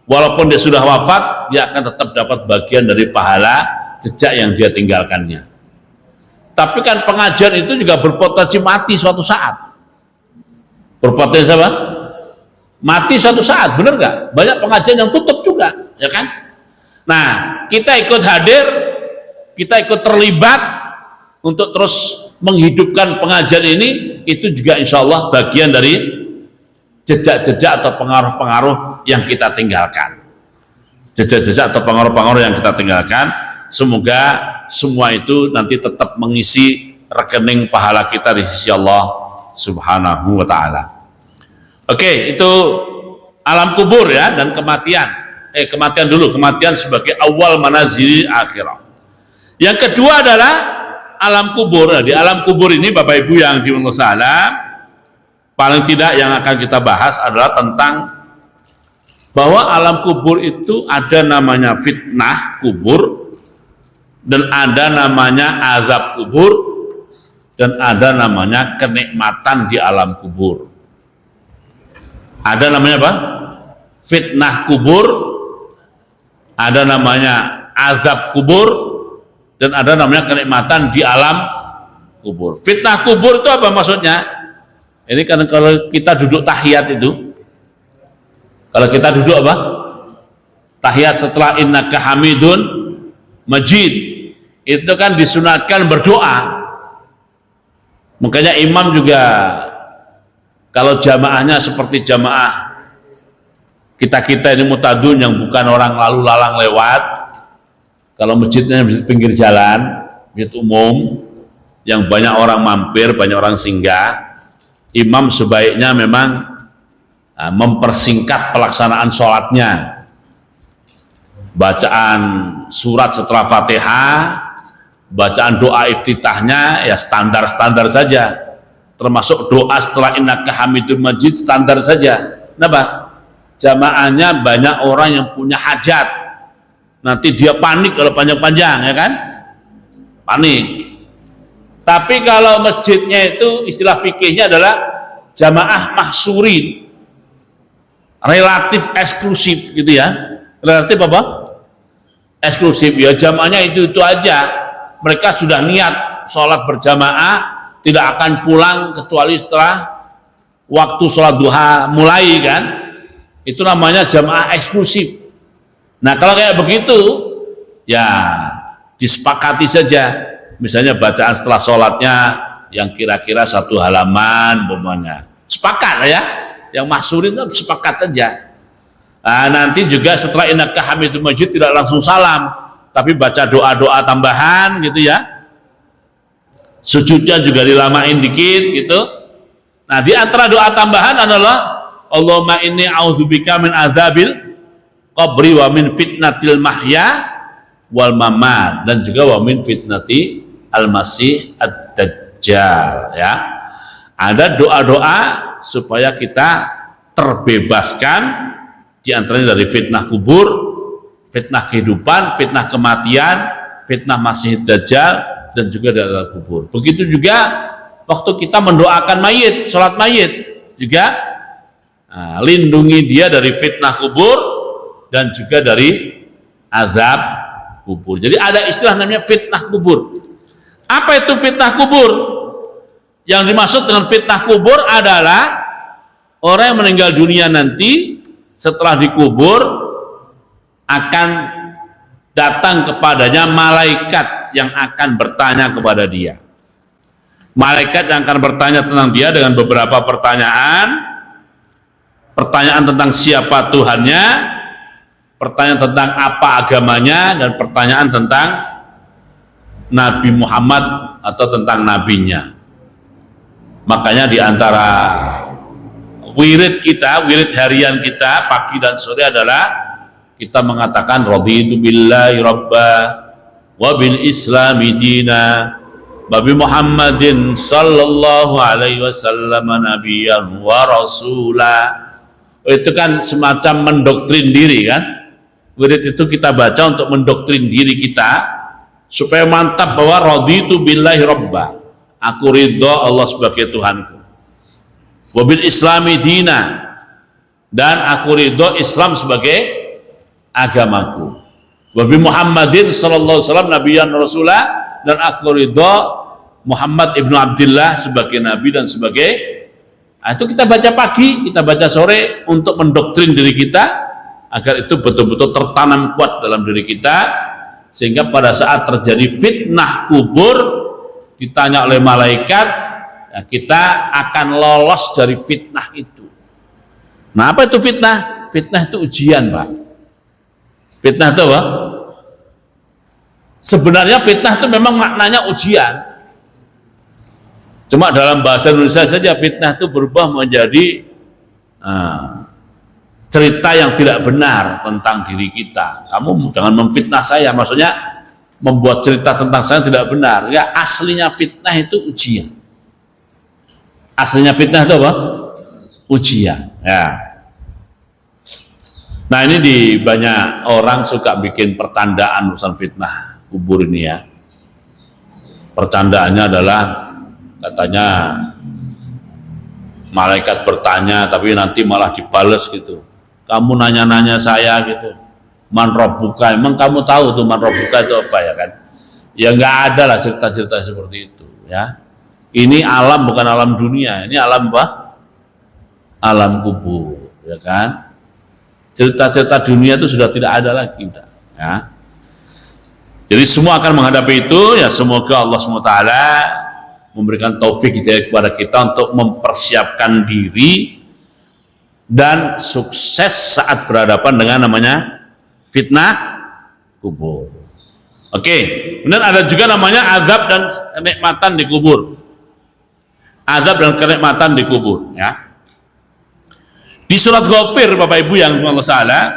walaupun dia sudah wafat, dia akan tetap dapat bagian dari pahala jejak yang dia tinggalkannya. Tapi kan pengajian itu juga berpotensi mati suatu saat. Berpotensi apa? Mati suatu saat, benar nggak? Banyak pengajian yang tutup juga, ya kan? Nah, kita ikut hadir, kita ikut terlibat untuk terus menghidupkan pengajian ini, itu juga insya Allah bagian dari jejak-jejak atau pengaruh-pengaruh yang kita tinggalkan. Jejak-jejak atau pengaruh-pengaruh yang kita tinggalkan, semoga semua itu nanti tetap mengisi rekening pahala kita di sisi Allah Subhanahu wa Ta'ala. Oke, itu alam kubur ya, dan kematian. Kematian dulu, kematian sebagai awal manazil akhirah. Yang kedua adalah alam kubur. Nah, di alam kubur ini Bapak Ibu yang dimuliakan Allah, paling tidak yang akan kita bahas adalah tentang bahwa alam kubur itu ada namanya fitnah kubur, dan ada namanya azab kubur, dan ada namanya kenikmatan di alam kubur. Ada namanya apa? Fitnah kubur, ada namanya azab kubur, dan ada namanya kenikmatan di alam kubur. Fitnah kubur itu apa maksudnya? Ini kan kalau kita duduk tahiyat itu, kalau kita duduk apa? Tahiyat setelah innaka hamidun majid, itu kan disunatkan berdoa. Makanya imam juga kalau jamaahnya seperti jamaah kita ini mutadun yang bukan orang lalu lalang lewat, kalau masjidnya masjid pinggir jalan, masjid umum yang banyak orang mampir, banyak orang singgah, imam sebaiknya memang mempersingkat pelaksanaan sholatnya, bacaan surat setelah Fatihah, bacaan doa iftitahnya ya standar-standar saja, termasuk doa setelah innaka hamidum majid standar saja. Kenapa? Jamaahnya banyak orang yang punya hajat, nanti dia panik kalau panjang-panjang, ya kan? Panik. Tapi kalau masjidnya itu istilah fikihnya adalah jamaah mahsurin, relatif eksklusif gitu ya. Relatif apa? Eksklusif ya, jamaahnya itu aja. Mereka sudah niat sholat berjamaah, tidak akan pulang kecuali setelah waktu sholat duha mulai, kan? Itu namanya jamaah eksklusif. Nah kalau kayak begitu ya disepakati saja, misalnya bacaan setelah sholatnya yang kira-kira 1 halaman umpamanya, sepakat ya, yang mahsurin itu sepakat saja. Nah, nanti juga setelah innaka hamidum majid tidak langsung salam, tapi baca doa-doa tambahan gitu ya, sujudnya juga dilamain dikit gitu. Nah di antara doa tambahan adalah Allahumma inni a'udzubika min azabil qabri wa min fitnatil mahya wal mamat, dan juga wa min fitnati al-masih ad-dajjal ya. Ada doa-doa supaya kita terbebaskan di antaranya dari fitnah kubur, fitnah kehidupan, fitnah kematian, fitnah masih dajjal, dan juga dari kubur. Begitu juga waktu kita mendoakan mayit, sholat mayit juga lindungi dia dari fitnah kubur dan juga dari azab kubur. Jadi ada istilah namanya fitnah kubur. Apa itu fitnah kubur? Yang dimaksud dengan fitnah kubur adalah orang yang meninggal dunia nanti setelah dikubur akan datang kepadanya malaikat yang akan bertanya kepada dia. Malaikat yang akan bertanya tentang dia dengan beberapa pertanyaan. Pertanyaan tentang siapa Tuhannya, pertanyaan tentang apa agamanya, dan pertanyaan tentang Nabi Muhammad atau tentang nabinya. Makanya di antara wirid kita, wirid harian kita pagi dan sore adalah kita mengatakan raditu billahi rabba wa bil islami dina wa bi Muhammadin sallallahu alaihi wasallam nabiyyan wa rasula. Itu kan semacam mendoktrin diri, kan? Wirid itu kita baca untuk mendoktrin diri kita supaya mantap bahwa raditu billahi rabba, aku ridho Allah sebagai Tuhanku, wabil islami dina, dan aku ridho Islam sebagai agamaku, wabi Muhammadin sallallahu alaihi wasallam nabiyyan rasulah, dan aku ridho Muhammad ibnu Abdillah sebagai nabi dan sebagai. Nah, itu kita baca pagi, kita baca sore untuk mendoktrin diri kita agar itu betul-betul tertanam kuat dalam diri kita, sehingga pada saat terjadi fitnah kubur ditanya oleh malaikat, ya, kita akan lolos dari fitnah itu. Nah, apa itu fitnah? Fitnah itu ujian, Pak. Fitnah itu apa? Sebenarnya fitnah itu memang maknanya ujian. Cuma dalam bahasa Indonesia saja fitnah itu berubah menjadi cerita yang tidak benar tentang diri kita. Kamu jangan memfitnah saya, maksudnya membuat cerita tentang saya tidak benar. Ya, aslinya fitnah itu ujian. Aslinya fitnah itu apa? Ujian. Ya. Nah, ini di banyak orang suka bikin pertandaan urusan fitnah kubur ini ya. Percandaannya adalah katanya malaikat bertanya tapi nanti malah dibales gitu. Kamu nanya-nanya saya gitu, man rabbuka, emang kamu tahu tuh man rabbuka itu apa ya kan? Ya nggak ada lah cerita-cerita seperti itu ya. Ini alam bukan alam dunia, ini alam apa? Alam kubur ya kan? Cerita-cerita dunia itu sudah tidak ada lagi udah, ya. Jadi semua akan menghadapi itu ya, semoga Allah SWT memberikan taufik hidayah kepada kita untuk mempersiapkan diri dan sukses saat berhadapan dengan namanya fitnah kubur. Oke, kemudian ada juga namanya azab dan kenikmatan di kubur. Azab dan kenikmatan di kubur, ya. Di surat Ghafir, Bapak Ibu yang Allah salah,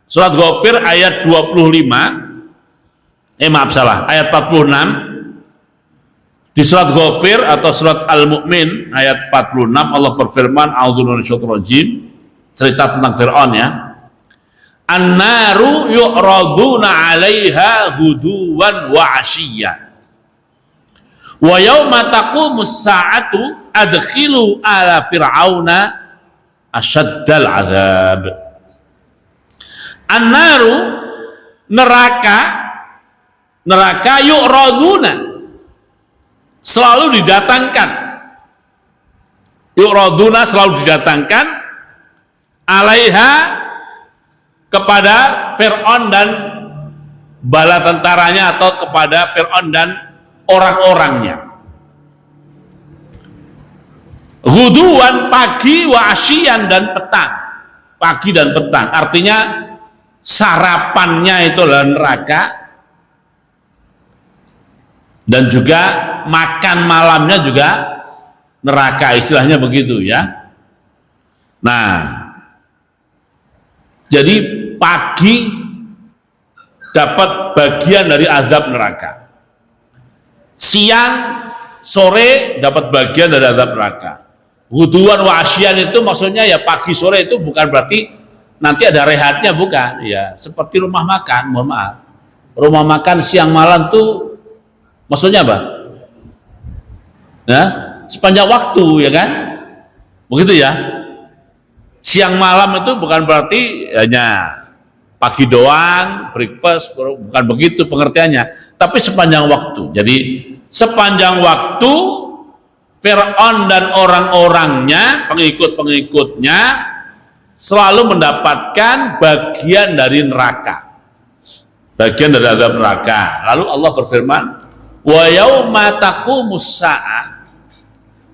surat Ghafir ayat 25, ayat 46. Di surat Ghafir atau surat Al-Mu'min ayat 46 Allah berfirman, a'udzubillahi minasyaitonir rajim, cerita tentang Fir'aun ya. An-naru yu'raduna 'alaiha ghuduwan wa 'ashiyyan. Wa yauma taqumus sa'atu adkhilu ala fir'auna asyaddal azab. An-naru, neraka yu'raduna, selalu didatangkan. Yu'raduna, selalu didatangkan, alaiha, kepada Fir'aun dan bala tentaranya, atau kepada Fir'aun dan orang-orangnya. Ghuduwan, pagi, wa asyian, dan petang. Pagi dan petang, artinya sarapannya itu adalah neraka, dan juga makan malamnya juga neraka, istilahnya begitu ya. Nah, jadi pagi dapat bagian dari azab neraka, siang sore dapat bagian dari azab neraka. Ghuduwan wa asyian itu maksudnya ya pagi sore, itu bukan berarti nanti ada rehatnya, bukan ya, seperti rumah makan, mohon maaf, rumah makan siang malam tuh maksudnya apa? Nah, sepanjang waktu ya kan, begitu ya. Siang malam itu bukan berarti hanya pagi doang, breakfast, bukan begitu pengertiannya, tapi sepanjang waktu. Jadi sepanjang waktu Fir'aun dan orang-orangnya, pengikut-pengikutnya selalu mendapatkan bagian dari neraka, bagian dari azab neraka. Lalu Allah berfirman, wa yauma taqumus saah,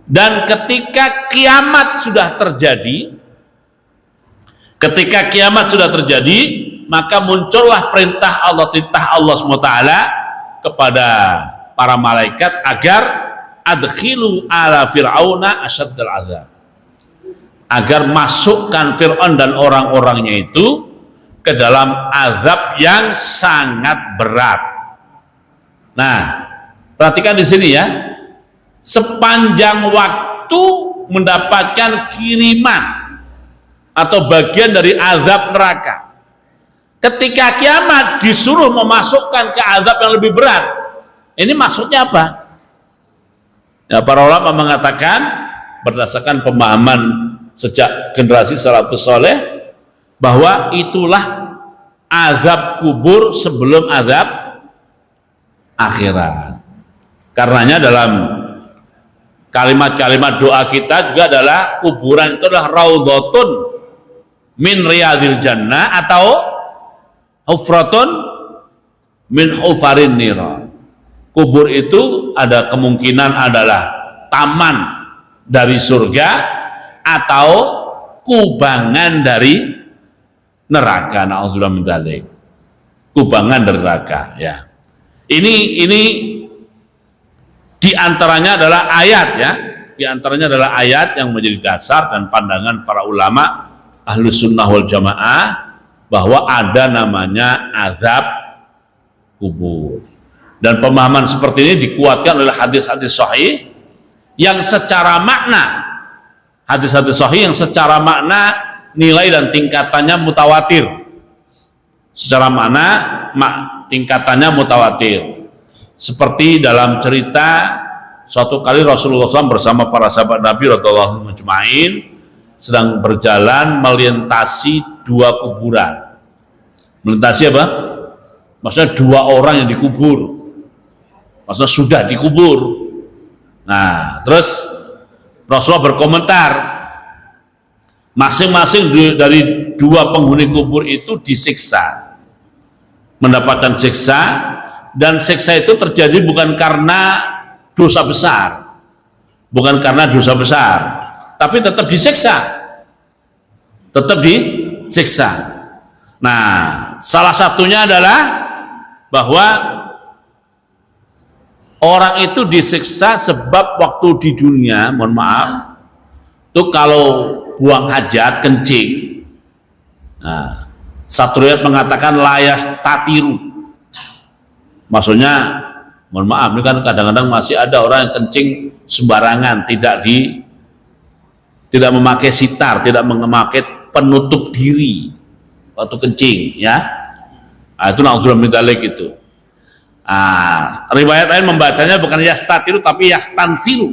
dan ketika kiamat sudah terjadi, ketika kiamat sudah terjadi, maka muncullah perintah Allah, titah Allah SWT kepada para malaikat agar adkhilu ala fir'auna asyaddal azab, agar masukkan Fir'aun dan orang-orangnya itu ke dalam azab yang sangat berat. Nah, perhatikan di sini ya, sepanjang waktu mendapatkan kiriman atau bagian dari azab neraka. Ketika kiamat disuruh memasukkan ke azab yang lebih berat. Ini maksudnya apa? Ya, para ulama mengatakan berdasarkan pemahaman sejak generasi salafus saleh bahwa itulah azab kubur sebelum azab akhirat. Karenanya dalam kalimat-kalimat doa kita juga adalah kuburan itu adalah raudhatun min riyadil jannah atau hufratun min hufarin nira. Kubur itu ada kemungkinan adalah taman dari surga atau kubangan dari neraka. Na'udzubillah min dzalik. Kubangan dari neraka ya. Ini diantaranya adalah ayat ya. Diantaranya adalah ayat yang menjadi dasar dan pandangan para ulama Ahlus Sunnah wal Jamaah bahwa ada namanya azab kubur. Dan pemahaman seperti ini dikuatkan oleh hadis-hadis sahih yang secara makna, hadis-hadis sahih yang secara makna nilai dan tingkatannya mutawatir. Secara makna tingkatannya mutawatir. Seperti dalam cerita suatu kali Rasulullah SAW bersama para sahabat Nabi radhiyallahu anhum ajma'in sedang berjalan melintasi dua kuburan. Melintasi apa? Maksudnya dua orang yang dikubur. Maksudnya sudah dikubur. Nah, terus Rasulullah berkomentar, masing-masing dari dua penghuni kubur itu disiksa, mendapatkan siksa, dan siksa itu terjadi bukan karena dosa besar, bukan karena dosa besar, tapi tetap disiksa, tetap disiksa. Nah, salah satunya adalah bahwa orang itu disiksa sebab waktu di dunia, mohon maaf, itu kalau buang hajat, kencing. Nah, satu riwayat mengatakan layas tatiru. Maksudnya, mohon maaf, ini kan kadang-kadang masih ada orang yang kencing sembarangan, tidak memakai sitar, tidak memakai penutup diri waktu kencing, ya. Nah, itu naudzubillah min dzalik itu. Riwayat lain membacanya bukan yastatiru tapi yastansiru.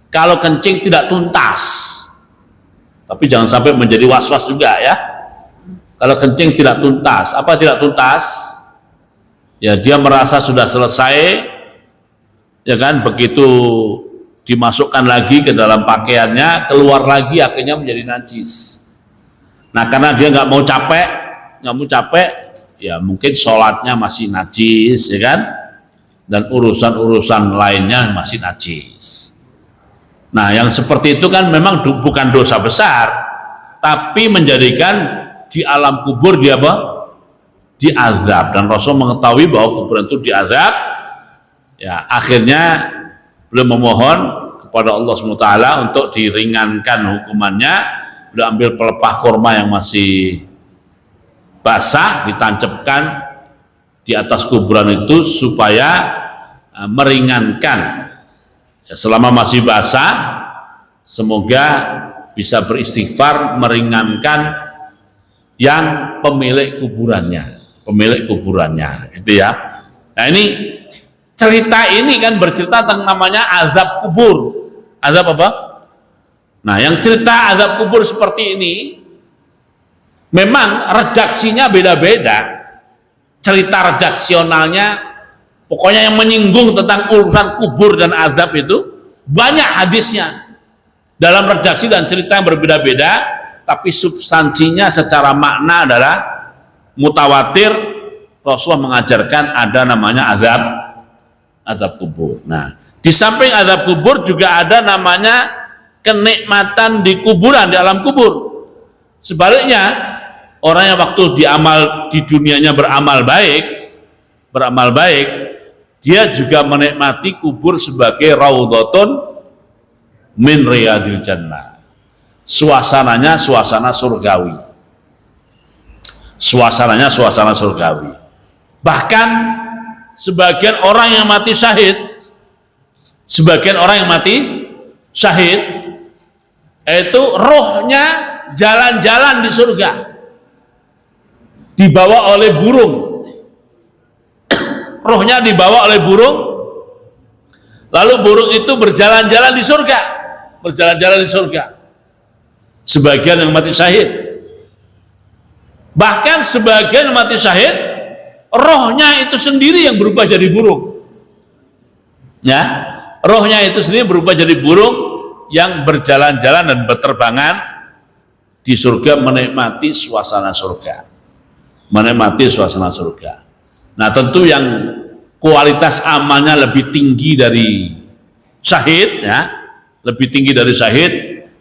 Kalau kencing tidak tuntas, tapi jangan sampai menjadi was-was juga, ya. Kalau kencing tidak tuntas, apa tidak tuntas? Ya, dia merasa sudah selesai, ya kan, begitu dimasukkan lagi ke dalam pakaiannya, keluar lagi akhirnya menjadi najis. Nah, karena dia nggak mau capek, ya mungkin sholatnya masih najis, ya kan, dan urusan-urusan lainnya masih najis. Nah, yang seperti itu kan memang bukan dosa besar, tapi menjadikan di alam kubur dia apa? Diazab. Dan Rasul mengetahui bahwa kuburan itu diazab, ya akhirnya beliau memohon kepada Allah SWT untuk diringankan hukumannya. Beliau ambil pelepah kurma yang masih basah, ditancapkan di atas kuburan itu supaya meringankan. Ya, selama masih basah, semoga bisa beristighfar, meringankan yang pemilik kuburannya, itu ya. Nah, ini cerita ini kan bercerita tentang namanya azab kubur. Azab apa? Nah, yang cerita azab kubur seperti ini memang redaksinya beda-beda. Cerita redaksionalnya, pokoknya yang menyinggung tentang urusan kubur dan azab itu banyak hadisnya. Dalam redaksi dan cerita yang berbeda-beda, tapi substansinya secara makna adalah mutawatir. Rasulullah mengajarkan ada namanya azab kubur. Nah, di samping azab kubur juga ada namanya kenikmatan di kuburan, di alam kubur. Sebaliknya, orang yang waktu di dunianya beramal baik, dia juga menikmati kubur sebagai raudhatun min riyadil jannah. Suasananya suasana surgawi. Bahkan sebagian orang yang mati syahid itu rohnya jalan-jalan di surga, dibawa oleh burung. Rohnya dibawa oleh burung, lalu burung itu berjalan-jalan di surga. Sebagian yang mati syahid. Bahkan sebagian yang mati syahid, rohnya itu sendiri yang berubah jadi burung. Ya, rohnya itu sendiri berubah jadi burung yang berjalan-jalan dan berterbangan di surga, menikmati suasana surga. Nah, tentu yang kualitas amalnya lebih tinggi dari syahid,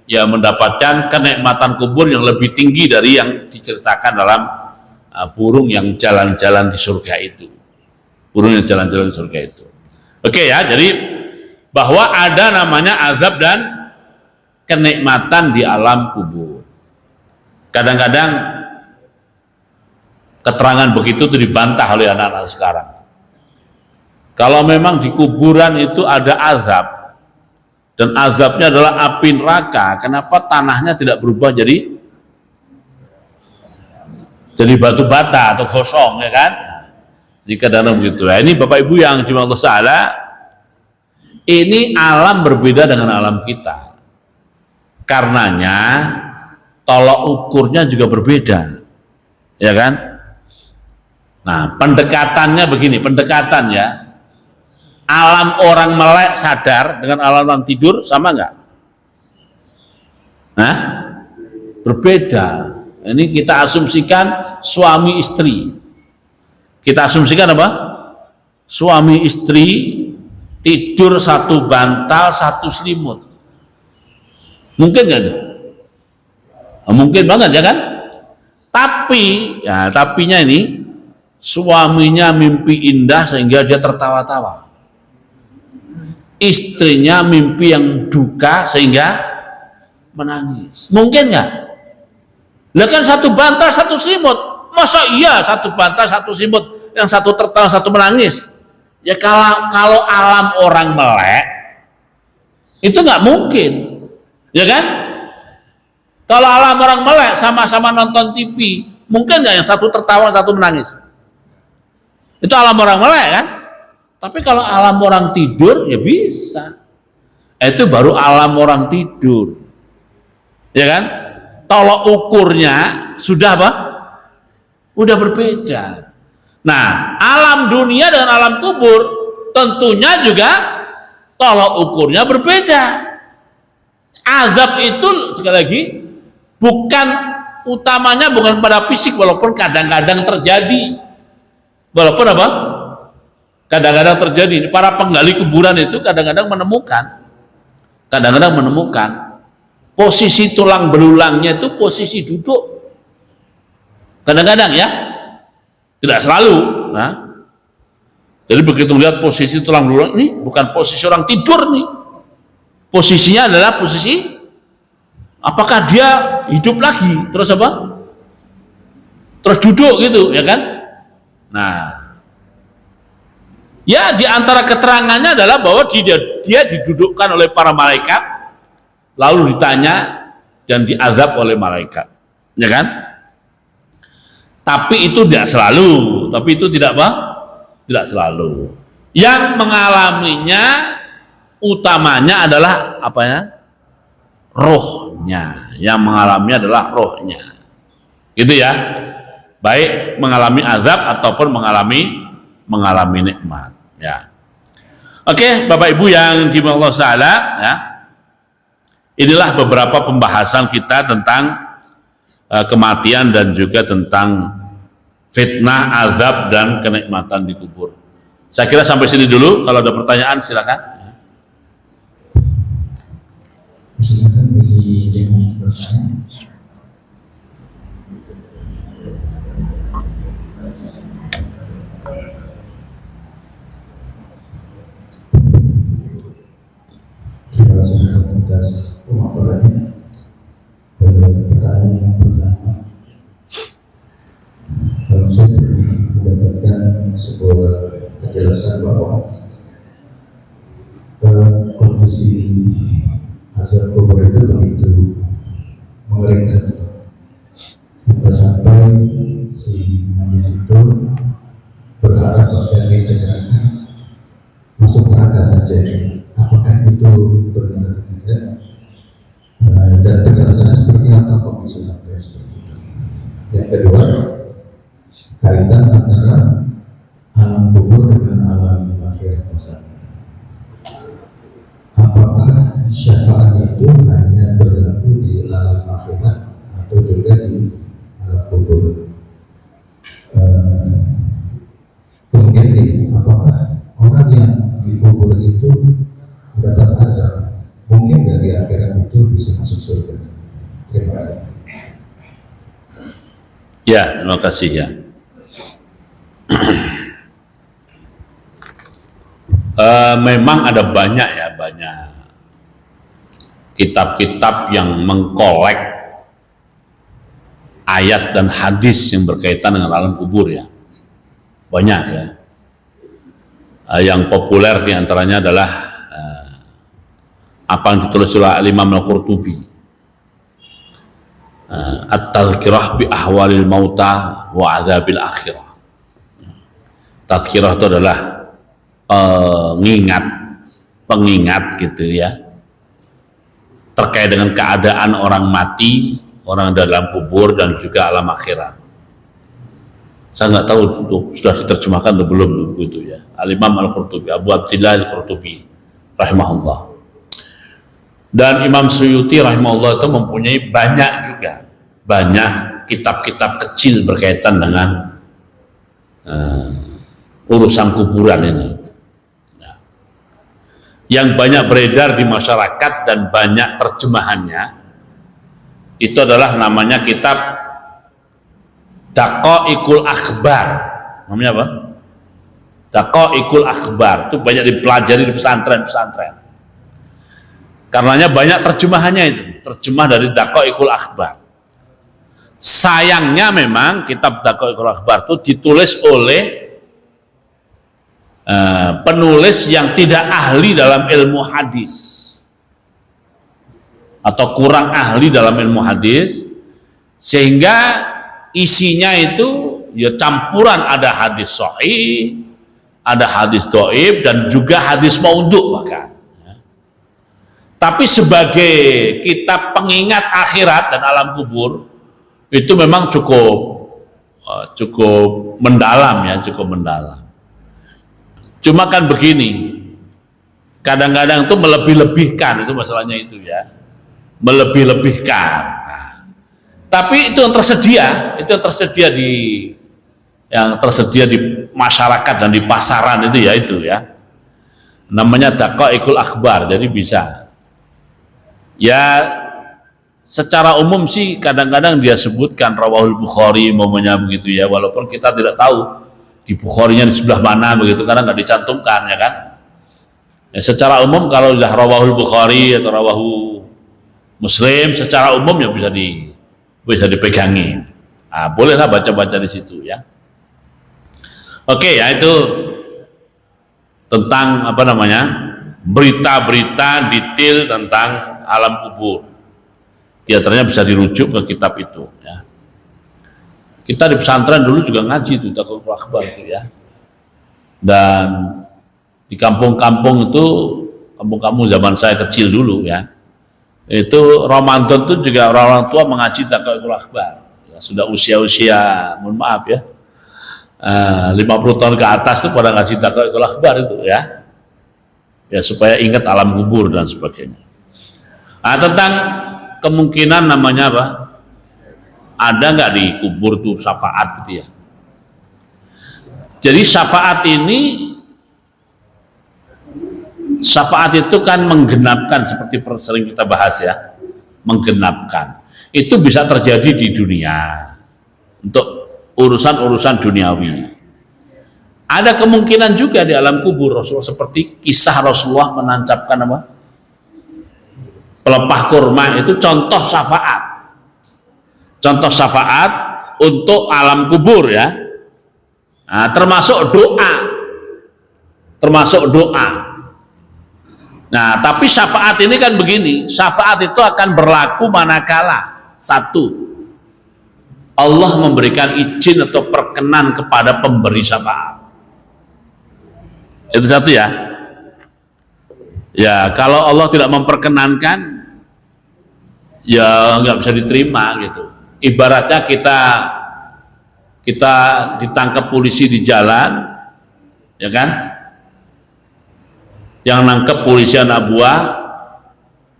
ya mendapatkan kenikmatan kubur yang lebih tinggi dari yang diceritakan dalam burung yang jalan-jalan di surga itu. Oke ya, jadi bahwa ada namanya azab dan kenikmatan di alam kubur. Kadang-kadang keterangan begitu itu dibantah oleh anak-anak sekarang. Kalau memang di kuburan itu ada azab, dan azabnya adalah api neraka, kenapa tanahnya tidak berubah jadi batu bata atau gosong, ya kan? Jika dalam begitu. Nah, ini Bapak Ibu yang dimuliakan Allah Ta'ala, ini alam berbeda dengan alam kita. Karenanya tolok ukurnya juga berbeda, ya kan? Nah, pendekatannya begini, ya. Alam orang melek sadar dengan alam orang tidur sama enggak? Nah, berbeda. Ini kita asumsikan suami istri. Kita asumsikan apa? Suami istri tidur satu bantal, satu selimut. Mungkin nggak? Mungkin banget, ya kan? Tapinya ini suaminya mimpi indah sehingga dia tertawa-tawa. Istrinya mimpi yang duka sehingga menangis. Mungkin nggak? Lah kan satu bantal satu selimut. Masa iya satu bantal satu selimut, yang satu tertawa satu menangis? Ya kalau alam orang melek itu nggak mungkin, ya kan? Kalau alam orang melek sama-sama nonton TV, mungkin nggak yang satu tertawa satu menangis? Itu alam orang melek kan? Tapi kalau alam orang tidur ya bisa. Itu baru alam orang tidur, ya kan? Tolok ukurnya sudah apa? Udah berbeda. Nah, alam dunia dengan alam kubur tentunya juga tolok ukurnya berbeda. Azab itu sekali lagi bukan utamanya bukan pada fisik, walaupun kadang-kadang terjadi. Walaupun apa? Kadang-kadang terjadi. Para penggali kuburan itu kadang-kadang menemukan posisi tulang belulangnya itu posisi duduk. Kadang-kadang ya, tidak selalu. Nah, jadi begitu melihat posisi tulang belulang ini bukan posisi orang tidur nih. Posisinya adalah posisi apakah dia hidup lagi terus apa? Terus duduk gitu, ya kan? Nah, ya di antara keterangannya adalah bahwa dia didudukkan oleh para malaikat, lalu ditanya dan diazab oleh malaikat, ya kan? Tapi itu tidak selalu, tapi itu tidak apa? Tidak selalu. Yang mengalaminya utamanya adalah apa ya? Rohnya. Yang mengalaminya adalah rohnya. Gitu ya. Baik mengalami azab ataupun mengalami nikmat, ya. Oke, Bapak Ibu yang dimuliakan Allah Ta'ala, ya. Inilah beberapa pembahasan kita tentang kematian dan juga tentang fitnah, azab dan kenikmatan di kubur. Saya kira sampai sini dulu. Kalau ada pertanyaan silakan. Silakan bagi yang bertanya. Terima kasih atas pemaparannya. Pertanyaan yang pertama, saya mendapatkan sebuah penjelasan bahwa kondisi azab kubur itu begitu mengerikan sampai si mayat itu berharap agar segera masuk neraka saja. Apakah itu benar tidak? Dan penjelasannya seperti apa kok bisa sampai seperti itu? Yang kedua, kaitan antara alam kubur dengan alam akhirat. Apakah syafaat itu hanya berlaku di alam akhirat atau juga di alam kubur? Kemudian apakah orang yang dikubur itu mendapat azab? Mungkin nggak di akhirat itu bisa masuk surga? Terima kasih. Ya, terima kasih ya. Memang ada banyak kitab-kitab yang mengkolek ayat dan hadis yang berkaitan dengan alam kubur ya. Banyak ya. Yang populer diantaranya adalah apa yang ditulis oleh Imam Al-Qurtubi, At-Tadhkirah bi ahwalil mauta wa azabil akhirah. Tadhkirah itu adalah pengingat gitu ya, terkait dengan keadaan orang mati, orang dalam kubur dan juga alam akhirat. Saya nggak tahu itu sudah diterjemahkan atau belum begitu ya. Al-Imam Al-Qurtubi, Abu Abdillah Al-Qurtubi rahimahullah. Dan Imam Suyuti rahimahullah itu mempunyai banyak kitab-kitab kecil berkaitan dengan urusan kuburan ini. Yang banyak beredar di masyarakat dan banyak terjemahannya itu adalah namanya kitab Daqaiqul Akhbar. Namanya apa? Daqaiqul Akhbar. Itu banyak dipelajari di pesantren-pesantren. Karenanya banyak terjemahannya itu. terjemah dari Daqaiqul Akhbar. Sayangnya memang kitab Daqaiqul Akhbar itu ditulis oleh penulis yang tidak ahli dalam ilmu hadis atau kurang ahli dalam ilmu hadis, sehingga isinya itu ya campuran, ada hadis sahih, ada hadis dhaif, dan juga hadis maudhu bahkan. Tapi sebagai kitab pengingat akhirat dan alam kubur itu memang cukup mendalam ya, cukup mendalam. Cuma kan begini, kadang-kadang itu melebih-lebihkan, itu masalahnya itu ya, melebih-lebihkan. Tapi itu yang tersedia di masyarakat dan di pasaran itu ya, namanya Daqaiqul Akhbar. Jadi bisa ya, secara umum sih kadang-kadang dia sebutkan Rawahul Bukhari momennya begitu ya, walaupun kita tidak tahu di Bukharinya di sebelah mana begitu, karena nggak dicantumkan ya kan ya. Secara umum kalau sudah Rawahul Bukhari atau Rawahu Muslim, secara umum ya bisa dipegangi. Nah, bolehlah baca-baca di situ ya. Oke ya, itu tentang apa namanya, berita-berita detail tentang alam kubur. Diantaranya bisa dirujuk ke kitab itu ya. Kita di pesantren dulu juga ngaji itu Daqaiqul Akhbar itu ya. Dan di kampung-kampung itu, kampung-kampung zaman saya kecil dulu ya, itu Ramadan itu juga orang tua mengaji Daqaiqul Akhbar ya, sudah usia-usia mohon maaf ya 50 tahun ke atas itu pada ngaji Daqaiqul Akhbar itu ya, supaya ingat alam kubur dan sebagainya. Nah, tentang kemungkinan namanya apa, ada nggak di kubur tuh syafaat gitu ya. Jadi syafaat itu kan menggenapkan, seperti sering kita bahas ya, menggenapkan. Itu bisa terjadi di dunia untuk urusan-urusan duniawi. Ada kemungkinan juga di alam kubur Rasulullah, seperti kisah Rasulullah menancapkan apa, pelepah kurma, itu contoh syafaat untuk alam kubur ya. Nah, termasuk doa. Nah, tapi syafaat ini kan begini, syafaat itu akan berlaku manakala satu, Allah memberikan izin atau perkenan kepada pemberi syafaat. Itu satu ya. Ya, kalau Allah tidak memperkenankan, ya nggak bisa diterima gitu. Ibaratnya kita ditangkap polisi di jalan, ya kan? Yang nangkep polisi anak buah,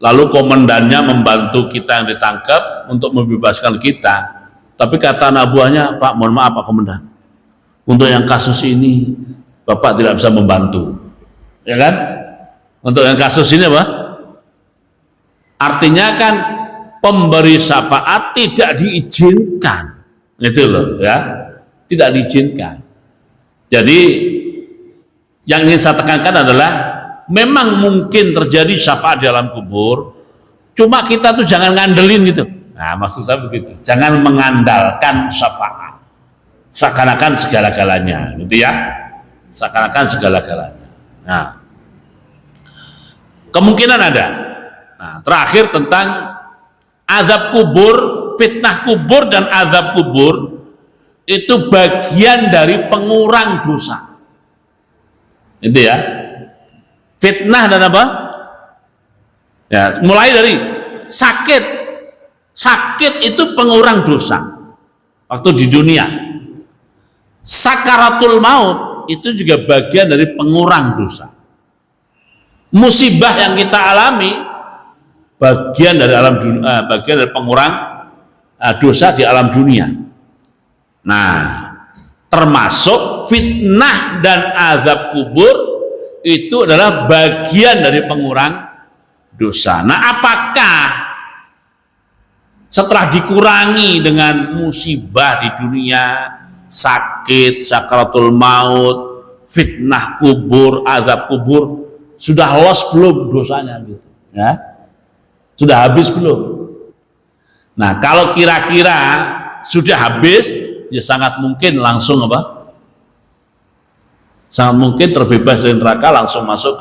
lalu komandannya membantu kita yang ditangkap untuk membebaskan kita. Tapi kata anak buahnya, Pak, mohon maaf Pak Komandan, untuk yang kasus ini Bapak tidak bisa membantu, ya kan? Untuk yang kasus ini apa? Artinya kan pemberi syafaat tidak diizinkan, itu loh ya, tidak diizinkan. Jadi yang ingin saya tekankan adalah memang mungkin terjadi syafaat di alam kubur, cuma kita tuh jangan ngandelin gitu. Nah, maksud saya begitu, jangan mengandalkan syafaat seakan-akan segala-galanya gitu ya, seakan-akan segala-galanya. Nah, kemungkinan ada. Nah, terakhir tentang azab kubur, fitnah kubur dan azab kubur itu bagian dari pengurang dosa. Itu ya. Fitnah dan apa? Ya, mulai dari sakit. Sakit itu pengurang dosa waktu di dunia. Sakaratul maut itu juga bagian dari pengurang dosa. Musibah yang kita alami bagian dari bagian dari pengurang dosa di alam dunia. Nah, termasuk fitnah dan azab kubur itu adalah bagian dari pengurang dosa. Nah, apakah setelah dikurangi dengan musibah di dunia, sakit, sakaratul maut, fitnah kubur, azab kubur, sudah los belum dosanya gitu ya? Sudah habis belum? Nah, kalau kira-kira sudah habis, ya sangat mungkin langsung apa? Sangat mungkin terbebas dari neraka langsung masuk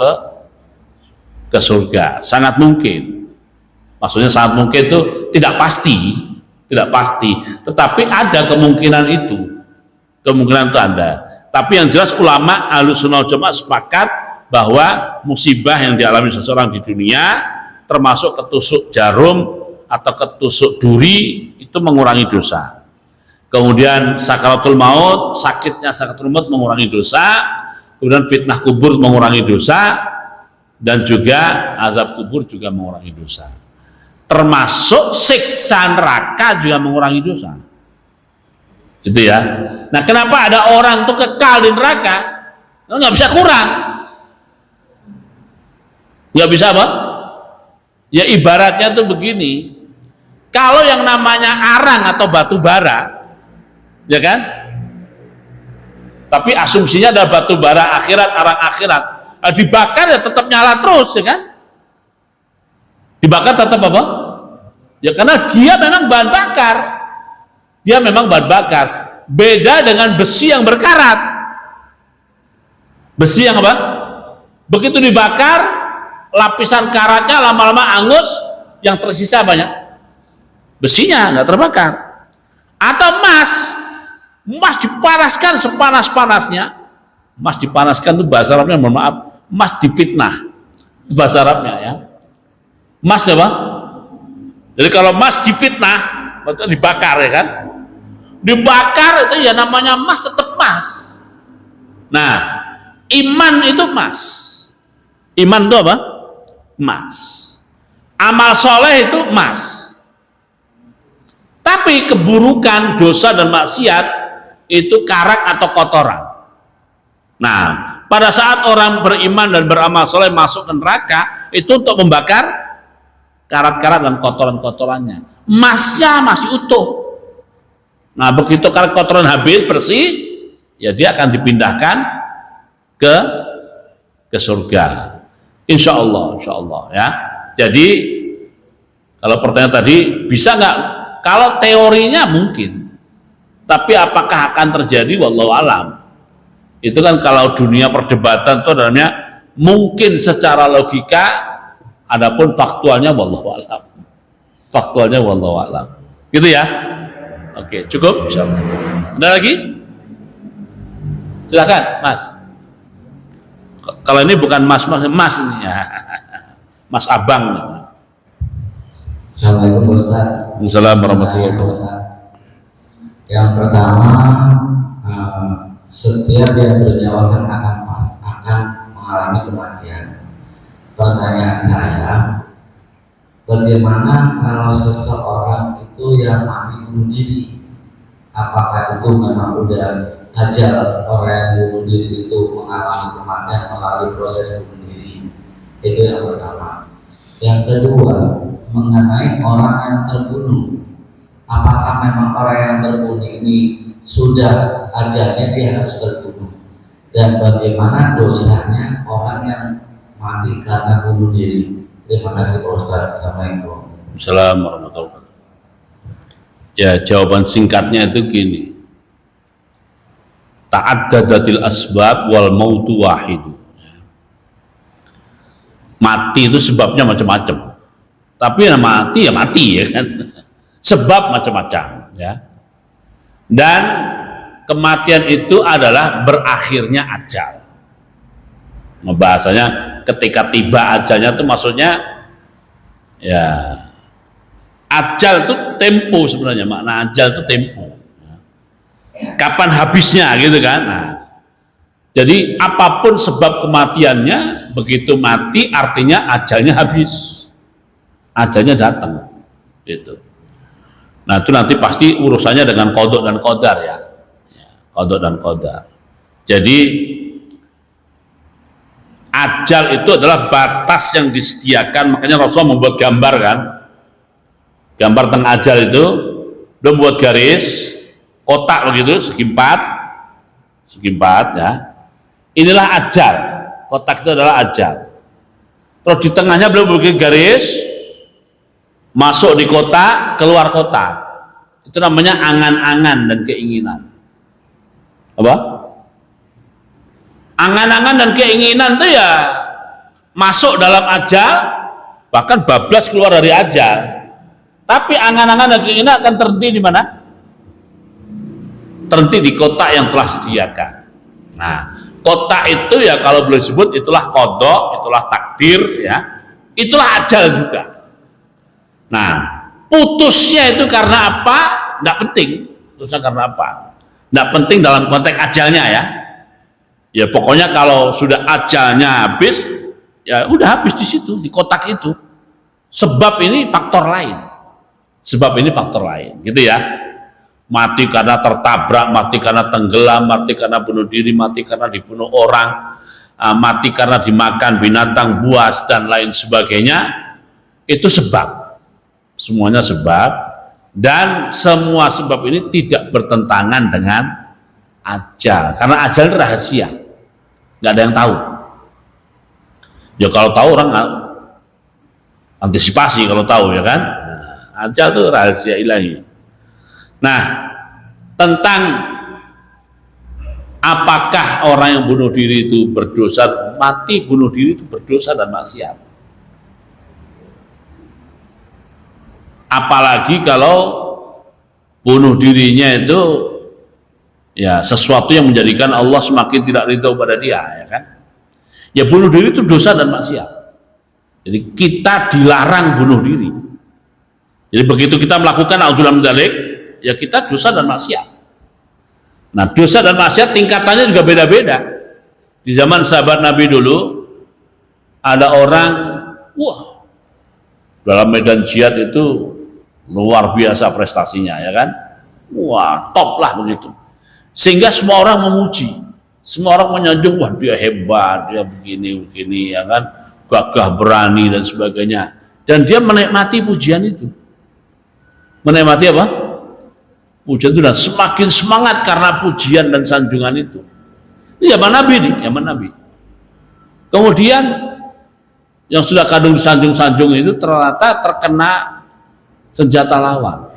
ke surga. Sangat mungkin. Maksudnya sangat mungkin itu tidak pasti, tidak pasti. Tetapi ada kemungkinan itu. Kemungkinan itu ada. Tapi yang jelas ulama Ahlussunnah wal Jamaah sepakat bahwa musibah yang dialami seseorang di dunia, termasuk ketusuk jarum atau ketusuk duri, itu mengurangi dosa. Kemudian sakaratul maut, sakitnya sakaratul maut mengurangi dosa. Kemudian fitnah kubur mengurangi dosa, dan juga azab kubur juga mengurangi dosa. Termasuk siksa neraka juga mengurangi dosa. Itu ya. Nah, kenapa ada orang tuh kekal di neraka? Nggak bisa kurang. Nggak bisa apa? Ya ibaratnya tuh begini. Kalau yang namanya arang atau batu bara, ya kan? Tapi asumsinya ada batu bara akhirat, arang akhirat. Dibakar ya tetap nyala terus, ya kan? Dibakar tetap apa? Ya karena dia memang bahan bakar. Dia memang bahan bakar. Beda dengan besi yang berkarat. Besi yang apa? Begitu dibakar, lapisan karatnya lama-lama angus, yang tersisa banyak. Besinya nggak terbakar. Atau emas dipanaskan sepanas-panasnya. Emas dipanaskan itu bahasa Arabnya, mohon maaf, emas difitnah. Itu bahasa Arabnya ya. Emas apa? Jadi kalau emas difitnah, berarti dibakar ya kan? Dibakar itu ya namanya emas, tetap emas. Nah, iman itu emas. Iman itu apa? Emas. Amal soleh itu emas. Tapi keburukan, dosa dan maksiat itu karak atau kotoran. Nah, pada saat orang beriman dan beramal soleh masuk ke neraka, itu untuk membakar karat-karat dan kotoran-kotorannya. Emasnya masih utuh. Nah, begitu karat kotoran habis bersih, ya dia akan dipindahkan ke surga. Insya Allah ya. Jadi kalau pertanyaan tadi bisa nggak? Kalau teorinya mungkin, tapi apakah akan terjadi? Wallahu alam. Itu kan kalau dunia perdebatan itu adanya mungkin secara logika, adapun faktualnya wallahu alam. Faktualnya wallahu alam. Gitu ya. Oke, cukup insyaallah. Ada lagi? Silakan, Mas. Kalau ini bukan mas ini ya. Mas Abang. Assalamualaikum Ustaz. Assalamualaikum warahmatullahi wabarakatuh. Yang pertama, setiap yang bernyawa kan akan mengalami kematian. Pertanyaan saya, bagaimana kalau seseorang itu yang mati bunuh diri? Apakah itu memang udah ajal orang yang bunuh diri itu mengalami kematian melalui proses bunuh diri? Itu yang pertama. Yang kedua, mengenai orang yang terbunuh, apakah memang orang yang terbunuh ini sudah ajalnya dia harus terbunuh, dan bagaimana dosanya orang yang mati karena bunuh diri? Terima kasih Pak Ustaz. Assalamualaikum. Assalamualaikum warahmatullahi wabarakatuh. Ya, jawaban singkatnya itu gini. Ta'addadatil asbab wal mautu wahid. Mati itu sebabnya macam-macam. Tapi ya mati ya kan. Sebab macam-macam ya. Dan kematian itu adalah berakhirnya ajal. Nah, bahasanya ketika tiba ajalnya itu maksudnya ya ajal itu tempo sebenarnya, makna ajal itu tempo. Kapan habisnya gitu kan. Nah, jadi apapun sebab kematiannya, begitu mati artinya ajalnya habis. Ajalnya datang gitu. Nah, itu nanti pasti urusannya dengan qada dan qadar ya. Qada dan qadar. Jadi ajal itu adalah batas yang disediakan, makanya Rasulullah membuat gambar kan. Gambar tentang ajal itu dia membuat garis kotak begitu segi empat ya. Inilah ajal. Kotak itu adalah ajal. Terus di tengahnya beliau membuat garis masuk di kota, keluar kota. Itu namanya angan-angan dan keinginan. Apa? Angan-angan dan keinginan itu ya masuk dalam ajal, bahkan bablas keluar dari ajal. Tapi angan-angan dan keinginan akan terhenti di mana? Terhenti di kota yang telah disediakan. Nah, kota itu ya kalau boleh disebut itulah qada, itulah takdir ya. Itulah ajal juga. Nah, putusnya itu karena apa? Tidak penting. Putusnya karena apa? Tidak penting dalam konteks ajalnya ya. Ya pokoknya kalau sudah ajalnya habis, ya udah habis di situ, di kotak itu. Sebab ini faktor lain. Sebab ini faktor lain, gitu ya. Mati karena tertabrak, mati karena tenggelam, mati karena bunuh diri, mati karena dibunuh orang, mati karena dimakan binatang buas dan lain sebagainya. Itu sebab. Semuanya sebab, dan semua sebab ini tidak bertentangan dengan ajal, karena ajal itu rahasia, nggak ada yang tahu. Ya kalau tahu orang antisipasi kalau tahu ya kan. Nah, ajal itu rahasia ilahi. Nah, tentang apakah orang yang bunuh diri itu berdosa, mati bunuh diri itu berdosa dan maksiat. Apalagi kalau bunuh dirinya itu ya sesuatu yang menjadikan Allah semakin tidak ridho pada dia, ya kan? Ya bunuh diri itu dosa dan maksiat. Jadi kita dilarang bunuh diri. Jadi begitu kita melakukan naudzubillah min dzalik, ya kita dosa dan maksiat. Nah, dosa dan maksiat tingkatannya juga beda-beda. Di zaman sahabat Nabi dulu ada orang, wah, dalam medan jihad itu luar biasa prestasinya, ya kan? Wah, top lah begitu. Sehingga semua orang memuji, semua orang menyanjung, wah dia hebat, dia begini, ya kan? Gagah berani dan sebagainya. Dan dia menikmati pujian itu. Menikmati apa? Pujian itu, dan semakin semangat karena pujian dan sanjungan itu. Ini zaman Nabi nih, zaman Nabi. Kemudian yang sudah kadung sanjung-sanjung itu ternyata terkena senjata lawan,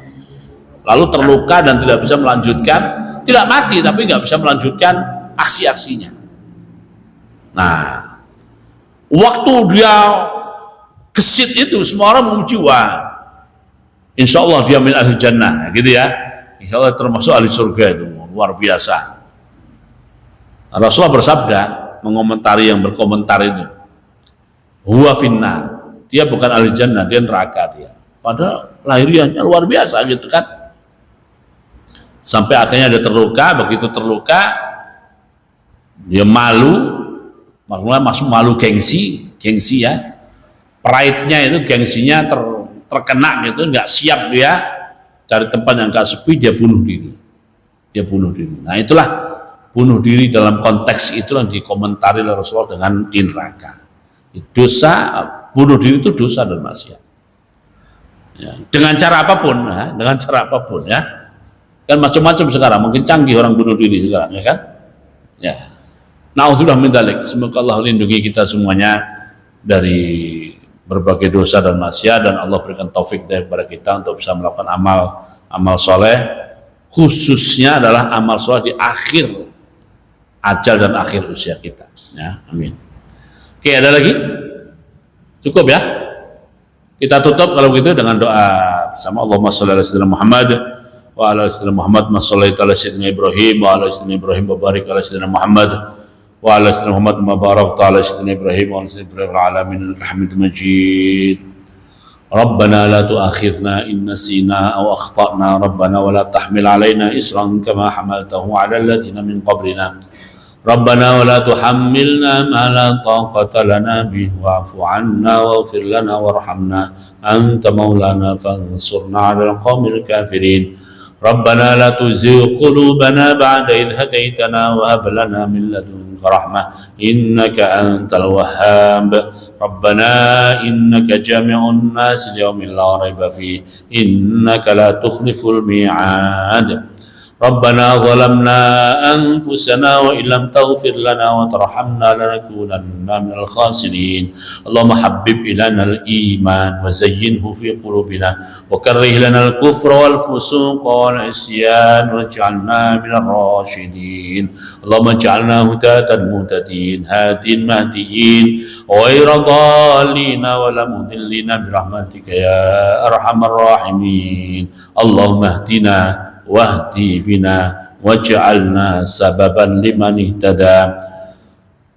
lalu terluka dan tidak bisa melanjutkan, tidak mati tapi nggak bisa melanjutkan aksi-aksinya. Nah, waktu dia gesit itu semua orang memuji, wah, insya Allah dia min ahli jannah, gitu ya, insya Allah termasuk ahli surga, itu luar biasa. Rasulullah bersabda mengomentari yang berkomentar itu, huwa finnar, dia bukan ahli jannah, dia neraka dia. Padahal lahiriahnya luar biasa gitu kan. Sampai akhirnya dia terluka, begitu terluka dia malu, maksudnya masuk malu gengsi ya. Pride-nya itu, gengsinya terkena gitu, nggak siap dia cari tempat yang gak sepi, dia bunuh diri. Dia bunuh diri. Nah, itulah bunuh diri dalam konteks itu yang dikomentari oleh Rasulullah dengan di neraka. Dosa, bunuh diri itu dosa dan maksiat. Ya, dengan cara apapun, ya, dengan cara apapun ya, kan macam-macam sekarang, mungkin canggih orang bunuh diri sekarang, ya kan? Ya, naudzubillah min dzalik. Semoga Allah lindungi kita semuanya dari berbagai dosa dan maksiat, dan Allah berikan taufik kepada kita untuk bisa melakukan amal soleh, khususnya adalah amal soleh di akhir ajal dan akhir usia kita. Ya, amin. Oke, ada lagi? Cukup ya? Kita tutup kalau begitu dengan doa bersama. Allahumma shalli ala sayyidina Muhammad wa ala sayyidina Muhammad ma shallaita ala sayyidina Ibrahim wa ala sayyidina Ibrahim wa barik ala sayyidina Muhammad wa ala sayyidina Muhammad ma barakta ala sayyidina Ibrahim wa ala sayyidina Ibrahim fil alamin innaka Hamidum Majid. Rabbana la tu'akhidhna in nasina aw akhtana rabbana wa la tahmil alaina isran kama hamaltahu ala alladziina min qablina. Rabbana wa la tuhammilna ma la taqata lana bih wa'fu 'anna waghfir lana warhamna anta maulana fansurna 'alal qaumil kafirin. Rabbana la tuzigh qulubana ba'da idh hadaytana wa hab lana min ladunka rahmah innaka antal wahhab. Rabbana innaka jami'un nas liyaumin la raiba fihi innaka la tukhliful mi'ad. ربنا ظلمنا أنفسنا وإن لم تغفر لنا وترحمنا لنكونن من الخاسرين اللهم حبب إلينا الإيمان وزينه في قلوبنا وكره لنا الكفر والفسوق والعصيان واجعلنا من الراشدين اللهم اجعلنا هداة مهتدين هادين مهديين غير ضالين ولا مضلين برحمتك يا أرحم الراحمين اللهم اهدنا واهدي بنا واجعلنا سببا لمن اهتدى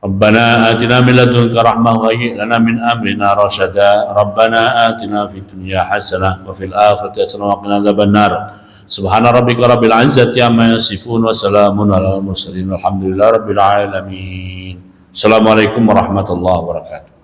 ربنا آتنا من لدنك رحمة وهيئ لنا من أمرنا رشدا ربنا آتنا في الدنيا حسنة وفي الآخرة حسنة وقنا عذاب النار سبحان ربك رب العزة عما يصفون وسلام على المرسلين والحمد لله رب العالمين السلام عليكم ورحمة الله وبركاته